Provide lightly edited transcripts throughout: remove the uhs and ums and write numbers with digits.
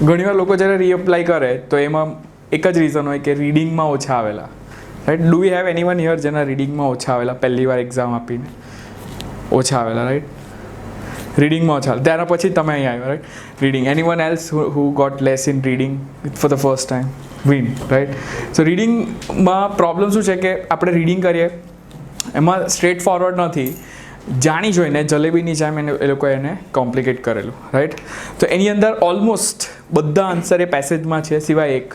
ઘણીવાર લોકો જ્યારે રીઅપ્લાય કરે તો એમાં એક જ રીઝન હોય કે રીડિંગમાં ઓછા આવેલા, right. Do we have anyone here જેના રીડિંગમાં ઓછા આવેલા, પહેલી વાર એક્ઝામ આપીને ઓછા આવેલા, રાઈટ? રીડિંગમાં ઓછા, ત્યાર પછી તમે અહીં આવ્યા, right? Reading, anyone else who got less in reading for the first time win, right? So રીડિંગમાં પ્રોબ્લેમ શું છે કે આપણે રીડિંગ કરીએ એમાં સ્ટ્રેટ ફોરવર્ડ નથી, જાણી જોઈને જલેબીની જેમ એ લોકોએ એને કોમ્પ્લિકેટ કરેલું, રાઈટ? તો એની અંદર ઓલમોસ્ટ બધા આન્સર એ પેસેજમાં છે સિવાય એક,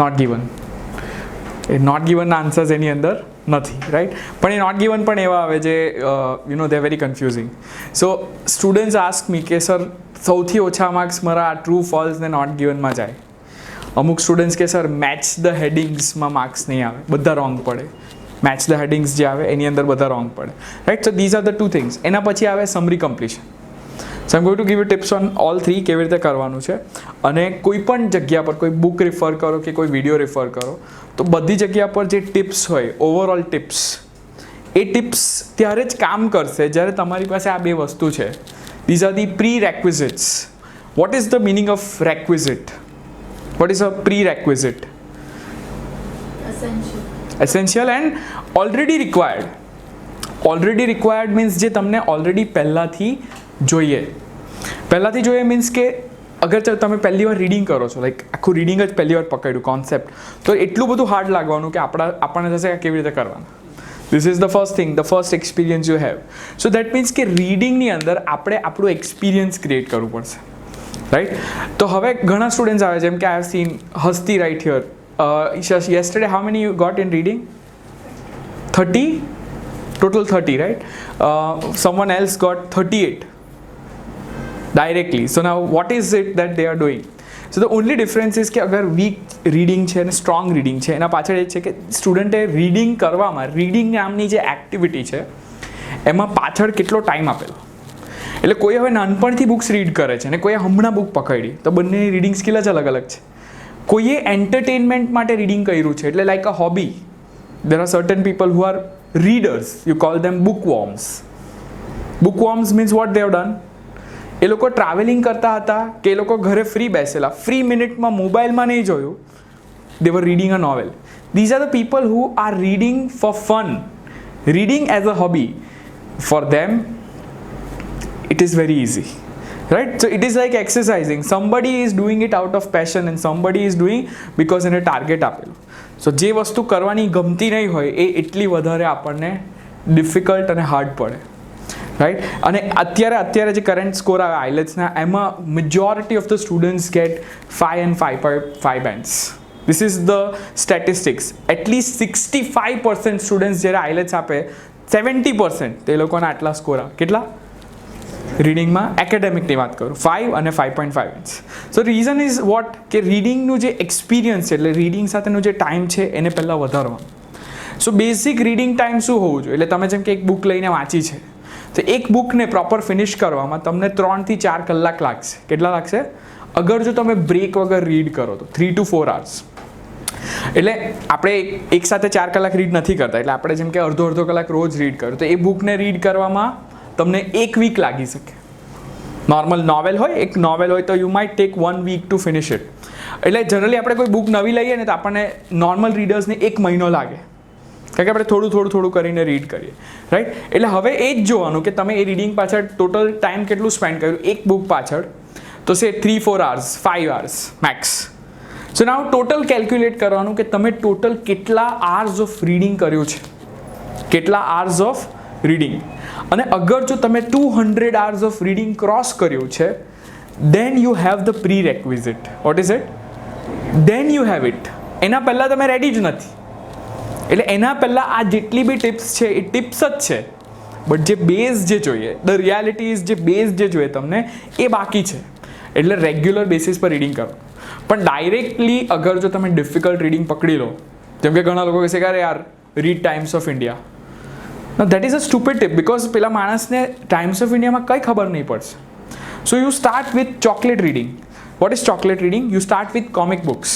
નોટ ગિવન. એ નોટ ગિવનના આન્સર્સ એની અંદર નથી, રાઈટ? પણ એ નોટ ગિવન પણ એવા આવે જે દે વેરી કન્ફ્યુઝિંગ. સો સ્ટુડન્ટ્સ આસ્ક મી કે સર સૌથી ઓછા માર્ક્સ મારા આ ટ્રુ ફોલ્સ ને નોટ ગિવનમાં જાય. અમુક સ્ટુડન્ટ્સ કે સર મેચ ધ હેડિંગ્સમાં માર્ક્સ નહીં આવે, બધા રોંગ પડે. મેચ ધ હેડિંગ્સ જે આવે એની અંદર બધા રોંગ પડે, right? So these are the two things. એના પછી આવે summary completion. So I am going to give you tips on all three, કેવી રીતે કરવાનું છે. અને કોઈ પણ જગ્યા પર કોઈ બુક રિફર કરો કે કોઈ વિડીયો રિફર કરો તો બધી જગ્યા પર જે ટિપ્સ હોય, ઓવરઓલ ટિપ્સ, એ ટિપ્સ ત્યારે જ કામ કરશે જ્યારે તમારી પાસે આ બે વસ્તુ છે. These are the prerequisites. What is the meaning of requisite? What is a prerequisite? Essential and already required. Already required means જે તમને ઓલરેડી પહેલાંથી જોઈએ. પહેલાંથી જોઈએ મીન્સ કે અગર તમે પહેલી વાર રીડિંગ કરો છો, લાઈક આખું રીડિંગ જ પહેલી વાર પકડ્યું કોન્સેપ્ટ, તો એટલું બધું હાર્ડ લાગવાનું કે આપણને થશે કેવી રીતે કરવાનું. This is the first thing, the first experience you have. So that means કે રીડિંગની અંદર આપણે આપણું એક્સપિરિયન્સ ક્રિએટ કરવું પડશે, રાઈટ? તો હવે ઘણા સ્ટુડન્ટ્સ આવે, જેમ કે I have seen Hasti right here. yesterday how many you got in reading? 30? Total 30, right? Someone else got 38 directly. So now what is it that they are doing? So the only difference is કે અગર week reading છે અને strong reading છે, એના પાછળ એ છે કે સ્ટુડન્ટે reading કરવામાં, રીડિંગ નામની જે એક્ટિવિટી છે એમાં પાછળ કેટલો ટાઈમ આપેલો. એટલે કોઈ હવે નાનપણથી બુક્સ રીડ કરે છે અને કોઈએ હમણાં બુક પકડી, તો બંનેની રીડિંગ સ્કિલ જ અલગ અલગ છે. કોઈએ એન્ટરટેનમેન્ટ માટે રીડિંગ કર્યું છે, એટલે like a hobby. There are certain people who are readers, you call them bookworms. Bookworms means what they have done? એ લોકો ટ્રાવેલિંગ કરતા હતા કે એ લોકો ઘરે ફ્રી બેસેલા, ફ્રી મિનિટમાં મોબાઈલમાં નહીં જોયું, they were reading a novel. These are the people who are reading for fun, reading as a hobby. For them it is very easy, right? So it is like exercising. Somebody is doing it out of passion and somebody is doing because એને target આપેલું. સો જે વસ્તુ કરવાની ગમતી નહીં હોય એ એટલી વધારે આપણને ડિફિકલ્ટ અને હાર્ડ પડે, રાઈટ? અને અત્યારે જે કરંટ સ્કોર આવે આઈલેટ્સના, એમાં majority of the students gate 5 and 5.5 bands. This is the statistics. At least 65% students જ્યારે આઈલેટ્સ આપે, 70% તે લોકોના આટલા સ્કોર આવે. કેટલા? રીડિંગમાં એકેડેમિકની વાત કરું, 5 અને 5.5. સો રીઝન ઇઝ વોટ કે રીડિંગનું જે એક્સપિરિયન્સ છે, એટલે રીડિંગ સાથેનો જે ટાઈમ છે એને પહેલાં વધારવાનો. સો બેઝિક રીડિંગ ટાઈમ શું હોવું જોઈએ? એટલે તમે જેમ કે એક બુક લઈને વાંચી છે, તો એક બુકને પ્રોપર ફિનિશ કરવામાં તમને 3 થી 4 કલાક લાગશે. કેટલા લાગશે? અગર જો તમે બ્રેક વગર રીડ કરો તો 3 to 4 hours. એટલે આપણે એક સાથે 4 કલાક રીડ નથી કરતા, એટલે આપણે જેમ કે અડધો કલાક રોજ રીડ કરો, તો એ બુકને રીડ કરવામાં તમને 1 week લાગી શકે. નોર્મલ નોવેલ હોય, એક નોવેલ હોય તો you might take 1 week to finish it. એટલે જનરલી આપણે કોઈ બુક નવી લઈએ ને તો આપણને નોર્મલ રીડર્સને 1 મહિનો લાગે, કારણ કે આપણે થોડું કરીને રીડ કરીએ, રાઈટ? એટલે હવે એ જ જોવાનું કે તમે એ રીડિંગ પાછળ ટોટલ ટાઈમ કેટલું સ્પેન્ડ કર્યું એક બુક પાછળ, તો સે 3-4 hours, 5 hours મેક્સ. સો નાઉ ટોટલ કેલ્ક્યુલેટ કરવાનું કે તમે ટોટલ કેટલા hours ઓફ રીડિંગ કર્યું છે, કેટલા hours ઓફ રીડિંગ. અને અગર જો તમે 200 hours ઓફ રીડિંગ ક્રોસ કર્યું છે, then you have the prerequisite. What is it? Then you have it. એના પહેલાં તમે રેડી જ નથી. એટલે એના પહેલાં આ જેટલી બી ટિપ્સ છે એ ટિપ્સ જ છે, બટ જે બેઝ જે જોઈએ, ધ રિયાલિટી ઇઝ જે બેઝ જે જોઈએ તમને એ બાકી છે. એટલે રેગ્યુલર બેસિસ પર રીડિંગ કરો. પણ ડાયરેક્ટલી અગર જો તમે ડિફિકલ્ટ રીડિંગ પકડી લો, જેમ કે ઘણા લોકો કહેશે કે યાર read times of India. Now that is a stupid tip because પેલા માણસને ટાઈમ્સ ઓફ ઇન્ડિયામાં કંઈ ખબર નહીં પડશે. So you start with chocolate reading. What is chocolate reading? You start with comic books.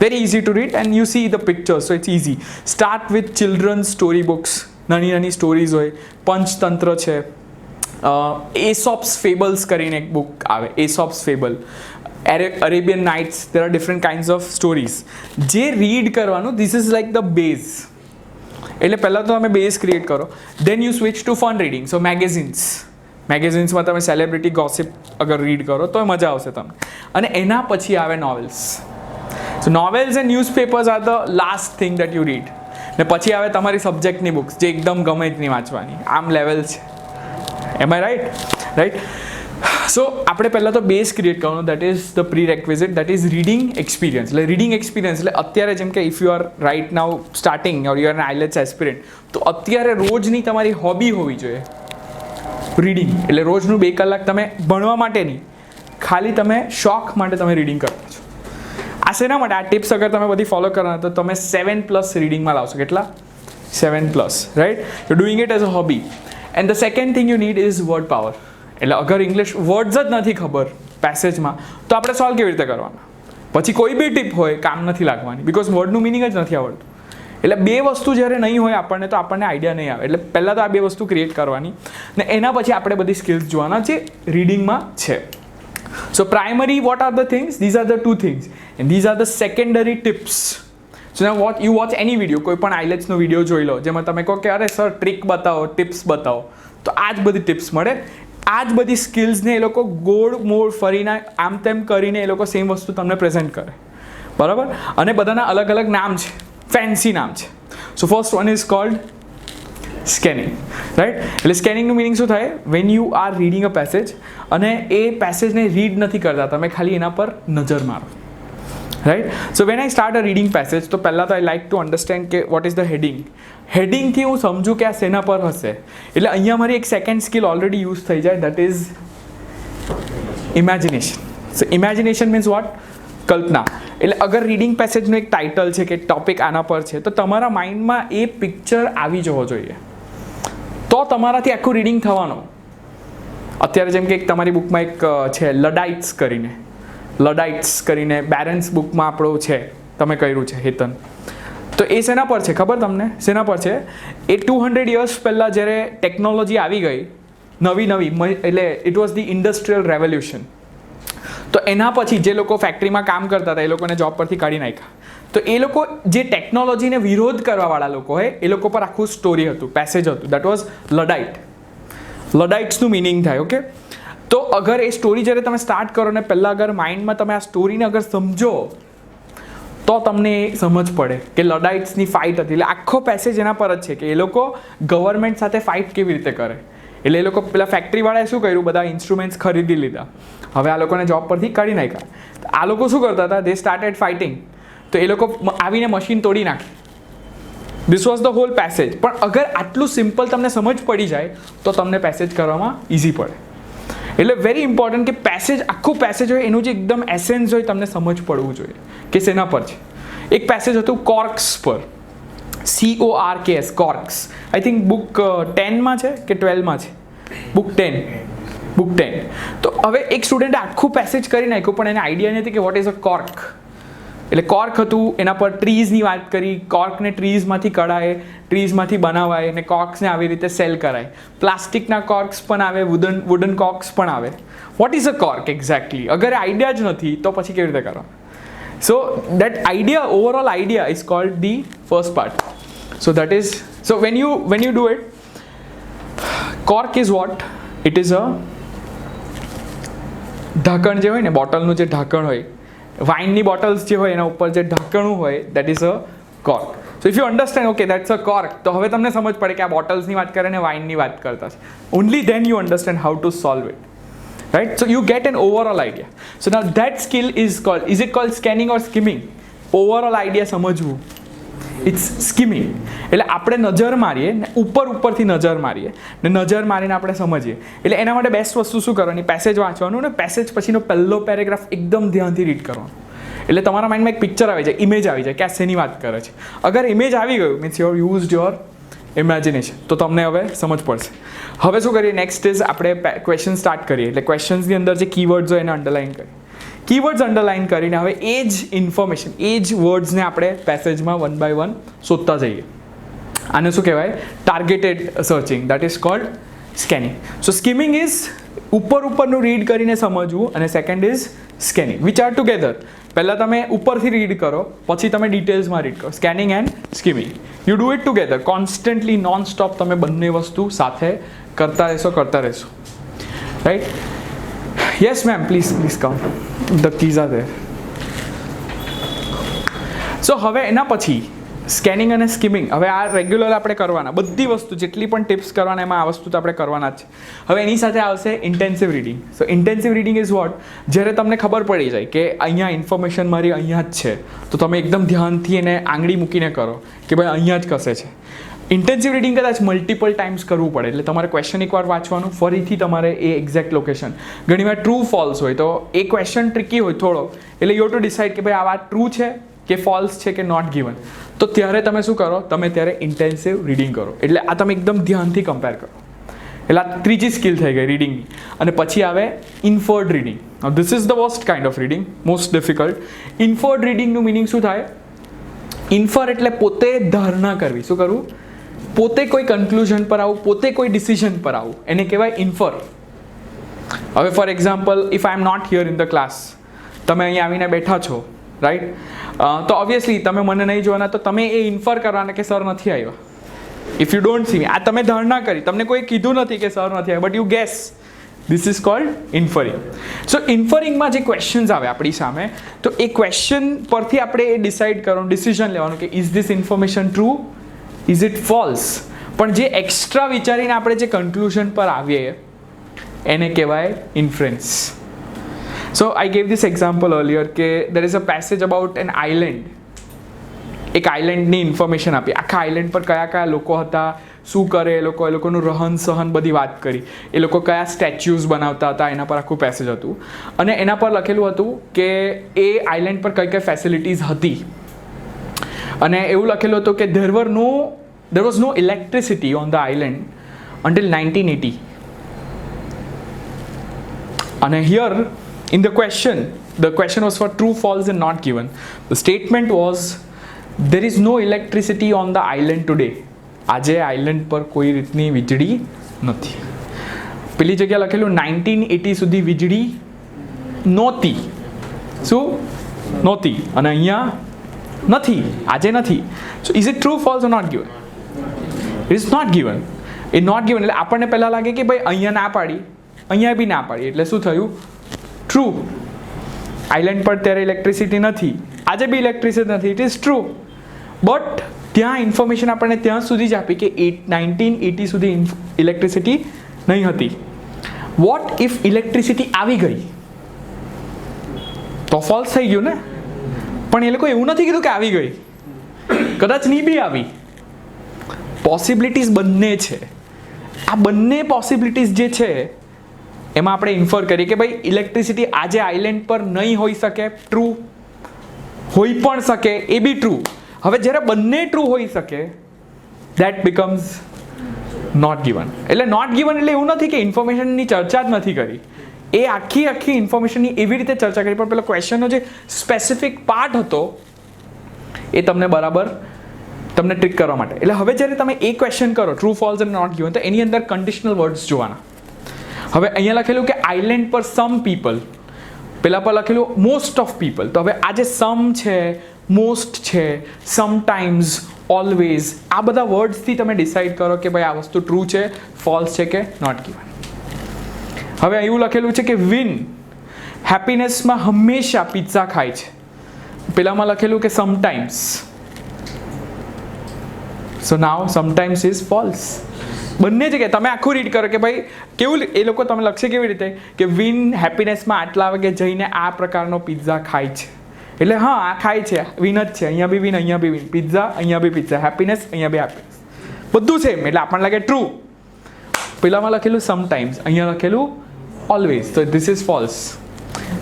Very easy to read and you see the pictures, so it's easy. Start with children's story books. નાની stories હોય, પંચતંત્ર છે, Aesop's fables કરીને એક book આવે, Aesop's fable. Arabian nights, there are different kinds of stories. જે read કરવાનું, this is like the base. એટલે પહેલાં તો તમે બેઝ ક્રિએટ કરો, then you switch to fun reading. So મેગેઝિન્સમાં તમે સેલિબ્રિટી ગોસિપ અગર રીડ કરો તો મજા આવશે તમને. અને એના પછી આવે novels. So novels and newspapers are the last thing that you read. ને પછી આવે તમારી સબ્જેક્ટની બુક્સ, જે એકદમ ગમે જ નહીં વાંચવાની, આમ લેવલ છે. એમ આઈ રાઈટ? સો આપણે પહેલાં તો બેઝ ક્રિએટ કરવાનું, that is the prerequisite, that is reading experience. એટલે રીડિંગ એક્સપિરિયન્સ એટલે અત્યારે જેમ કે if you are right now starting or you are an IELTS aspirant, તો અત્યારે રોજની તમારી હોબી હોવી જોઈએ રીડિંગ. એટલે રોજનું 2 કલાક તમે ભણવા માટે નહીં, ખાલી તમે શોખ માટે તમે રીડિંગ કરો છો. આ શેના માટે? આ ટિપ્સ અગર તમે બધી ફોલો કરવાના તો તમે 7+ રીડિંગમાં લાવશો. કેટલા? 7+, right? You doing it as a hobby. And the second thing you need is word power. એટલે અગર ઇંગ્લિશ વર્ડ્સ જ નથી ખબર પેસેજમાં, તો આપણે સોલ્વ કેવી રીતે કરવાના? પછી કોઈ બી ટીપ હોય કામ નથી લાગવાની, બિકોઝ વર્ડનું મિનિંગ જ નથી આવડતું. એટલે 2 વસ્તુ જ્યારે નહીં હોય આપણને, તો આપણને આઈડિયા નહીં આવે. એટલે પહેલાં તો આ 2 વસ્તુ ક્રિએટ કરવાની, ને એના પછી આપણે બધી સ્કિલ્સ જોવાના જે રીડિંગમાં છે. So primary, what are the things? These are the 2 things and these are the secondary tips. So now you watch any video, કોઈ પણ IELTSનો વિડીયો જોઈ લો જેમાં તમે કહો કે અરે સર ટ્રીક બતાવો, ટિપ્સ બતાવો, તો આ જ બધી ટિપ્સ મળે. આ જ બધી સ્કિલ્સને એ લોકો ગોળ મોડ ફરીને આમ તેમ કરીને એ લોકો સેમ વસ્તુ તમને પ્રેઝન્ટ કરે, બરાબર? અને બધાના અલગ અલગ નામ છે, ફેન્સી નામ છે. So first one is called scanning, right? એટલે સ્કેનિંગનું મિનિંગ શું થાય? When you are reading a passage અને એ પેસેજને રીડ નથી કરતા, તમે ખાલી એના પર નજર મારો, right? So when I start a reading passage, તો પહેલાં તો આઈ લાઈક ટુ અન્ડરસ્ટેન્ડ કે વોટ ઇઝ ધ હેડિંગ. હેડિંગથી હું સમજું કે આ શેના પર હશે. એટલે અહીંયા મારી એક સેકન્ડ સ્કિલ ઓલરેડી યુઝ થઈ જાય, that is imagination. So imagination means what? કલ્પના. એટલે અગર રીડિંગ પેસેજનું એક ટાઇટલ છે કે ટોપિક આના પર છે, તો તમારા માઇન્ડમાં એ પિક્ચર આવી જવો જોઈએ, તો તમારાથી આખું રીડિંગ થવાનું. અત્યારે જેમ કે એક તમારી બુકમાં એક છે લડાઇટ્સ કરીને બેરેન્સ બુકમાં આપણું છે, તમે કર્યું છે હેતન. તો એ શેના પર છે ખબર તમને? શેના પર છે? એ 200 years પહેલાં જ્યારે ટેકનોલોજી આવી ગઈ નવી, એટલે it was the industrial revolution. તો એના પછી જે લોકો ફેક્ટરીમાં કામ કરતા હતા એ લોકોને જોબ પરથી કાઢી નાખ્યા. તો એ લોકો જે ટેકનોલોજીને વિરોધ કરવાવાળા લોકો હોય એ લોકો પર આખું સ્ટોરી હતું, પેસેજ હતું, દેટ વોઝ લડાઇટ. લડાઇટ્સનું મિનિંગ થાય, ઓકે? તો અગર એ સ્ટોરી જ્યારે તમે સ્ટાર્ટ કરો ને પહેલાં અગર માઇન્ડમાં તમે આ સ્ટોરીને અગર સમજો, તો તમને એ સમજ પડે કે લડાઇટ્સની ફાઇટ હતી. એટલે આખો પેસેજ એના પર જ છે કે એ લોકો ગવર્મેન્ટ સાથે ફાઇટ કેવી રીતે કરે. એટલે એ લોકો પેલા ફેક્ટરીવાળાએ શું કર્યું? બધા ઇન્સ્ટ્રુમેન્ટ્સ ખરીદી લીધા, હવે આ લોકોને જોબ પરથી કાઢી નાખ્યા. આ લોકો શું કરતા હતા? They started fighting. તો એ લોકો આવીને મશીન તોડી નાખી. This was the whole passage. પણ અગર આટલું સિમ્પલ તમને સમજ પડી જાય તો તમને પેસેજ કરવામાં ઇઝી પડે. એટલે વેરી ઇમ્પોર્ટન્ટ કે પેસેજ, આખું પેસેજ હોય એનું જે એકદમ એસેન્સ હોય તમને સમજ પડવું જોઈએ કે શેના પર છે. એક પેસેજ હતું કોર્ક્સ પર, CORKS, કોર્ક્સ. આઈ થિંક બુક 10માં છે કે 12માં છે? બુક 10. તો હવે એક સ્ટુડન્ટે આખું પેસેજ કરી નાખ્યું, પણ એને આઈડિયા નથી કે વોટ ઇઝ અ કોર્ક. એટલે કોર્ક હતું, એના પર ટ્રીઝની વાત કરી, કોર્કને ટ્રીઝમાંથી કઢાય, ટ્રીઝમાંથી બનાવાય અને કોર્ક્સને આવી રીતે સેલ કરાય. પ્લાસ્ટિકના કોર્ક્સ પણ આવે, વુડન કોર્ક્સ પણ આવે. Vote is a cork exactly? અગર આઈડિયા જ નથી તો પછી કેવી રીતે કરો? So that idea, overall idea is called the first part. So that is, so when you do it, cork is what? It is અ ઢાંકણ જે હોય ને, બોટલનું જે ઢાંકણ હોય, વાઇનની બોટલ્સ જે હોય એના ઉપર જે ઢાંકણું હોય, that is a cork. So if you understand, okay that's a cork, તો હવે તમને સમજ પડે કે આ બોટલ્સની વાત કરે ને વાઇનની વાત કરતા છે. Only then you understand how to solve it, right? So you get an overall idea. So now that skill is called, is it called scanning or skimming? Overall idea સમજવું, ઇટ્સ સ્કિમિંગ. એટલે આપણે નજર મારીએ ને ઉપરથી નજર મારીએ ને નજર મારીને આપણે સમજીએ. એટલે એના માટે બેસ્ટ વસ્તુ શું કરવાની? પેસેજ વાંચવાનું ને પેસેજ પછીનો પહેલો પેરેગ્રાફ એકદમ ધ્યાનથી રીડ કરવાનો. એટલે તમારા માઇન્ડમાં એક પિક્ચર આવી જાય, ઇમેજ આવી જાય કે આ શેની વાત કરે છે. અગર ઇમેજ આવી ગયું means you used your imagination, તો તમને હવે સમજ પડશે. હવે શું કરીએ? નેક્સ્ટ ઇઝ આપણે ક્વેશ્ચન સ્ટાર્ટ કરીએ. એટલે ક્વેશ્ચન્સની અંદર જે કીવર્ડ્સ હોય એને અંડરલાઇન કરીએ. કીવર્ડ્સ અંડરલાઇન કરીને હવે એ જ ઇન્ફોર્મેશન, એ જ વર્ડ્સને આપણે પેસેજમાં 1 by 1 શોધતા જઈએ. આને શું કહેવાય? Targeted searching, that is called scanning. So skimming is ઉપરનું રીડ કરીને સમજવું, અને second is scanning, which are together. પહેલાં તમે ઉપરથી રીડ કરો, પછી તમે ડિટેલ્સમાં રીડ કરો. Scanning and skimming, you do it together constantly, non stop. તમે બંને વસ્તુ સાથે કરતા રહેશો. Right? Yes ma'am, please come, the keys are there. So હવે એના પછી સ્કેનિંગ અને સ્કીમિંગ, હવે આ રેગ્યુલર આપણે કરવાના. બધી વસ્તુ જેટલી પણ ટિપ્સ કરવાના એમાં આ વસ્તુ તો આપણે કરવાના જ છે. હવે એની સાથે આવશે intensive reading. So intensive reading is what? જ્યારે તમને ખબર પડી જાય કે અહીંયા ઇન્ફોર્મેશન મારી અહીંયા જ છે, તો તમે એકદમ ધ્યાનથી એને આંગળી મૂકીને કરો કે ભાઈ અહીંયા જ કશે છે. ઇન્ટેન્સિવ રીડિંગ કદાચ મલ્ટિપલ ટાઈમ્સ કરવું પડે, એટલે તમારે ક્વેશ્ચન એકવાર વાંચવાનું, ફરીથી તમારે એ એક્ઝેક્ટ લોકેશન. ઘણીવાર ટ્રુ ફોલ્સ હોય તો એ ક્વેશ્ચન ટ્રિકી હોય થોડો, એટલે યુ ટુ ડિસાઇડ કે ભાઈ આ વાત ટ્રુ છે કે ફોલ્સ છે કે નોટ ગિવન. તો ત્યારે તમે શું કરો? તમે ત્યારે ઇન્ટેન્સિવ રીડિંગ કરો. એટલે આ તમે એકદમ ધ્યાનથી કમ્પેર કરો. એટલે આ ત્રીજી સ્કિલ થઈ ગઈ રીડિંગની. અને પછી આવે inferred reading. This is the worst kind of reading, most difficult. Inferred રીડિંગનું મિનિંગ શું થાય? ઇન્ફર એટલે પોતે ધારણા કરવી. શું કરવું? પોતે કોઈ કન્ક્લુઝન પર આવું, પોતે કોઈ ડિસિઝન પર આવું, એને કહેવાય ઇન્ફર. હવે for example, if I am not here in the class, તમે અહીંયા આવીને બેઠા છો, રાઈટ? તો ઓબ્વિયસલી તમે મને નહીં જોવાના, તો તમે એ ઇન્ફર કરવાના કે સર નથી આવ્યા. If you don't see me, આ તમે ધારણા કરી, તમને કોઈ કીધું નથી કે સર નથી આવ્યા, but you guess. This is called inferring. So ઇન્ફરિંગમાં જે ક્વેશ્ચન્સ આવે આપણી સામે, તો એ ક્વેશ્ચન પરથી આપણે એ ડિસાઇડ કરવાનું, ડિસિઝન લેવાનું કે is this information true, is it false. પણ જે એક્સ્ટ્રા વિચારીને આપણે જે કન્ક્લુઝન પર આવીએ એને કહેવાય inference. So I gave this example earlier કે there is a passage about an island. એક આઇલેન્ડની ઇન્ફોર્મેશન આપી, આખા આઇલેન્ડ પર કયા કયા લોકો હતા, શું કરે એ લોકોનું રહન સહન, બધી વાત કરી. એ લોકો કયા સ્ટેચ્યુઝ બનાવતા હતા, એના પર આખું પેસેજ હતું. અને એના પર લખેલું હતું કે એ આઇલેન્ડ પર કઈ કઈ ફેસિલિટીઝ હતી. અને એવું લખેલું હતું કે there was no electricity on the island until 1980. અને here in the question was for true, false and not given. The statement was there is no electricity on the island today. આજે island પર કોઈ રીતની વીજળી નથી. પેલી જગ્યા લખેલું 1980 સુધી વીજળી નહોતી. શું? નહોતી. અને અહીંયા નથી, આજે નથી. So is it true, false or not given? It is not given. એ નોટ ગિવન એટલે આપણને પહેલાં લાગે કે ભાઈ અહીંયા ના પાડી, અહીંયા બી ના પાડી, એટલે શું થયું? ટ્રુ. આઇલેન્ડ પર ત્યારે ઇલેક્ટ્રિસિટી નથી, આજે બી ઇલેક્ટ્રિસિટી નથી, ઇટ ઇઝ ટ્રુ. બટ ત્યાં ઇન્ફોર્મેશન આપણને ત્યાં સુધી જ આપી કે 1980 સુધી ઇલેક્ટ્રિસિટી નહીં હતી. વોટ ઇફ ઇલેક્ટ્રિસિટી આવી ગઈ? તો ફોલ્સ થઈ ગયું ને. પણ એ લોકો એવું નથી કીધું કે આવી ગઈ, કદાચ નહીં બી આવી. પોસિબિલિટીઝ બંને છે. આ બંને પોસિબિલિટીઝ જે છે એમાં આપણે ઇન્ફર કરીએ કે ભાઈ ઇલેક્ટ્રિસિટી આજે આઇલેન્ડ પર નહીં હોઈ શકે, ટ્રુ. હોઈ પણ શકે, એ બી ટ્રુ. હવે જ્યારે બંને ટ્રુ હોઈ શકે, દેટ બીકમ્સ નોટ ગિવન. એટલે નોટ ગિવન એટલે એવું નથી કે ઇન્ફોર્મેશનની ચર્ચા જ નથી કરી, એ આખી ઇન્ફોર્મેશનની એવી રીતે ચર્ચા કરી, પણ પેલો ક્વેશ્ચનનો જે સ્પેસિફિક પાર્ટ હતો એ તમને બરાબર તમને ટ્રિક કરવા માટે. એટલે હવે જ્યારે તમે એ ક્વેશ્ચન કરો ટ્રુ, ફોલ્સ અને નોટ ગિવન, તો એની અંદર કન્ડિશનલ વર્ડ્સ જોવાના. હવે અહીંયા લખેલું કે આઇલેન્ડ પર સમ પીપલ, પેલા પર લખેલું મોસ્ટ ઓફ પીપલ. તો હવે આ જે સમ છે, મોસ્ટ છે, સમટાઈમ્સ, ઓલવેઝ, આ બધા વર્ડ્સથી તમે ડિસાઇડ કરો કે ભાઈ આ વસ્તુ ટ્રુ છે, ફોલ્સ છે કે નોટ ગિવન. હવે એવું લખેલું છે કે વિન હેપીનેસમાં હંમેશા પિઝા ખાય છે, પેલામાં લખેલું કે sometimes. So now sometimes is false. બંને જગ્યાએ તમે આખું રીડ કરો કે ભાઈ કેવું એ લોકો તમે લખશે કેવી રીતે કે વિન હેપીનેસમાં આટલા વાગે જઈને આ પ્રકારનો પિઝા ખાય છે, એટલે હા આ ખાય છે, વિન જ છે, અહીંયા બી વિન, અહીંયા બી વિન, પિઝા અહીંયા બી પિઝા, હેપીનેસ અહીંયા બી હેપીનેસ, બધું સેમ, એટલે આપણને લાગે ટ્રુ. પેલામાં લખેલું સમટાઈમ્સ, અહીંયા લખેલું ઓલવેઝ, તો ધીસ ઇઝ ફોલ્સ,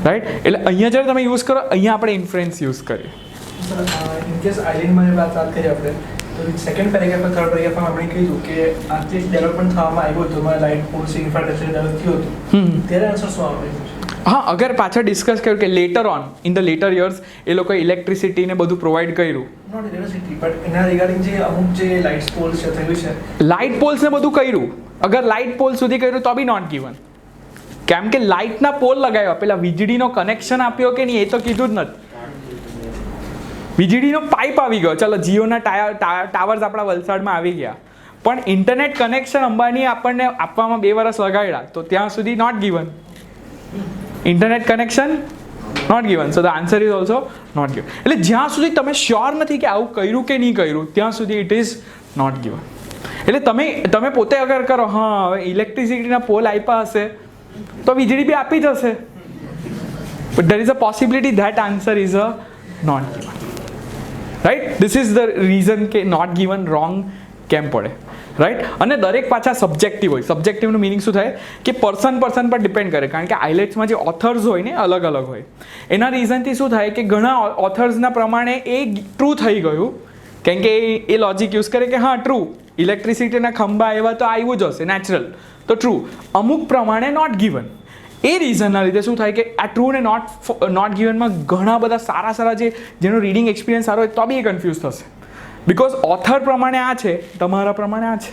રાઈટ. એટલે અહીંયા જ્યારે તમે યુઝ કરો, અહીંયા આપણે ઇન્ફરન્સ યુઝ કરીએ. ઇન કેસ આઇલેન્ડમાં વાત કરીએ આપણે, તો સેકન્ડ પેરેગ્રાફ થર્ડ પેરેગ્રાફમાં આપણે કીધું કે આ જે ડેવલપમેન્ટ થવામાં આવ્યું હતું, એમાં લાઇટ પોલ્સ ઇન્ફ્રાસ્ટ્રક્ચર ડેવલપ થયું હતું, ત્યારે આન્સર શું આવે? હા, અગર પાછળ ડિસ્કસ કર્યું કે later on in the later years એ લોકોએ ઇલેક્ટ્રિસિટીને બધું પ્રોવાઈડ કર્યું. નોટ ઇલેક્ટ્રિસિટી બટ એના રિગાર્ડિંગ જે અમુક જે લાઇટ પોલ્સ છે થયું છે, લાઇટ પોલ્સને બધું કર્યું. અગર લાઇટ પોલ સુધી કર્યું તો બી નોટ ગિવન. કેમ કે લાઇટના પોલ લગાવ્યા, પેલા વીજળીનો કનેક્શન આપ્યો કે નહીં એ તો કીધું જ નથી. વીજળીનો પાઇપ આવી ગયો, ચાલો જીઓના ટાવર્સ આપણા વલસાડમાં આવી ગયા, પણ ઇન્ટરનેટ કનેક્શન અંબાણીએ આપણને આપવામાં 2 વર્ષ લગાડ્યા, તો ત્યાં સુધી not given. Internet connection not given, so the answer is also not given. એટલે જ્યાં સુધી તમે શ્યોર નથી કે આવું કર્યું કે નહીં કર્યું, ત્યાં સુધી ઇટ ઇઝ નોટ ગિવન. એટલે તમે પોતે અગર કરો, હા હવે ઇલેક્ટ્રિસિટીના પોલ આપ્યા હશે તો વીજળી બી આપી જશે, but there is a possibility that answer is a not given, right? This is the reason કે not given wrong કેમ પડે, રાઈટ. અને દરેક પાછા સબ્જેક્ટિવ હોય. સબ્જેક્ટિવનું મિનિંગ શું થાય કે પર્સન પર ડિપેન્ડ કરે, કારણ કે આઈલેટ્સમાં જે ઓથર્સ હોય ને અલગ અલગ હોય. એના રીઝનથી શું થાય કે ઘણા ઓથર્સના પ્રમાણે એ ટ્રુ થઈ ગયું, કેમ કે એ લોજિક યુઝ કરે કે હા ટ્રુ, ઇલેક્ટ્રિસિટીના ખંભા એવા તો આવ્યું જ હશે નેચરલ, તો ટ્રુ. અમુક પ્રમાણે નોટ ગિવન. એ રીઝનના લીધે શું થાય કે આ ટ્રુ ને નોટ ગિવનમાં ઘણા બધા સારા જેનો રીડિંગ એક્સપિરિયન્સ સારો હોય તો બી એ કન્ફ્યુઝ થશે, બિકોઝ ઓથર પ્રમાણે આ છે, તમારા પ્રમાણે આ છે,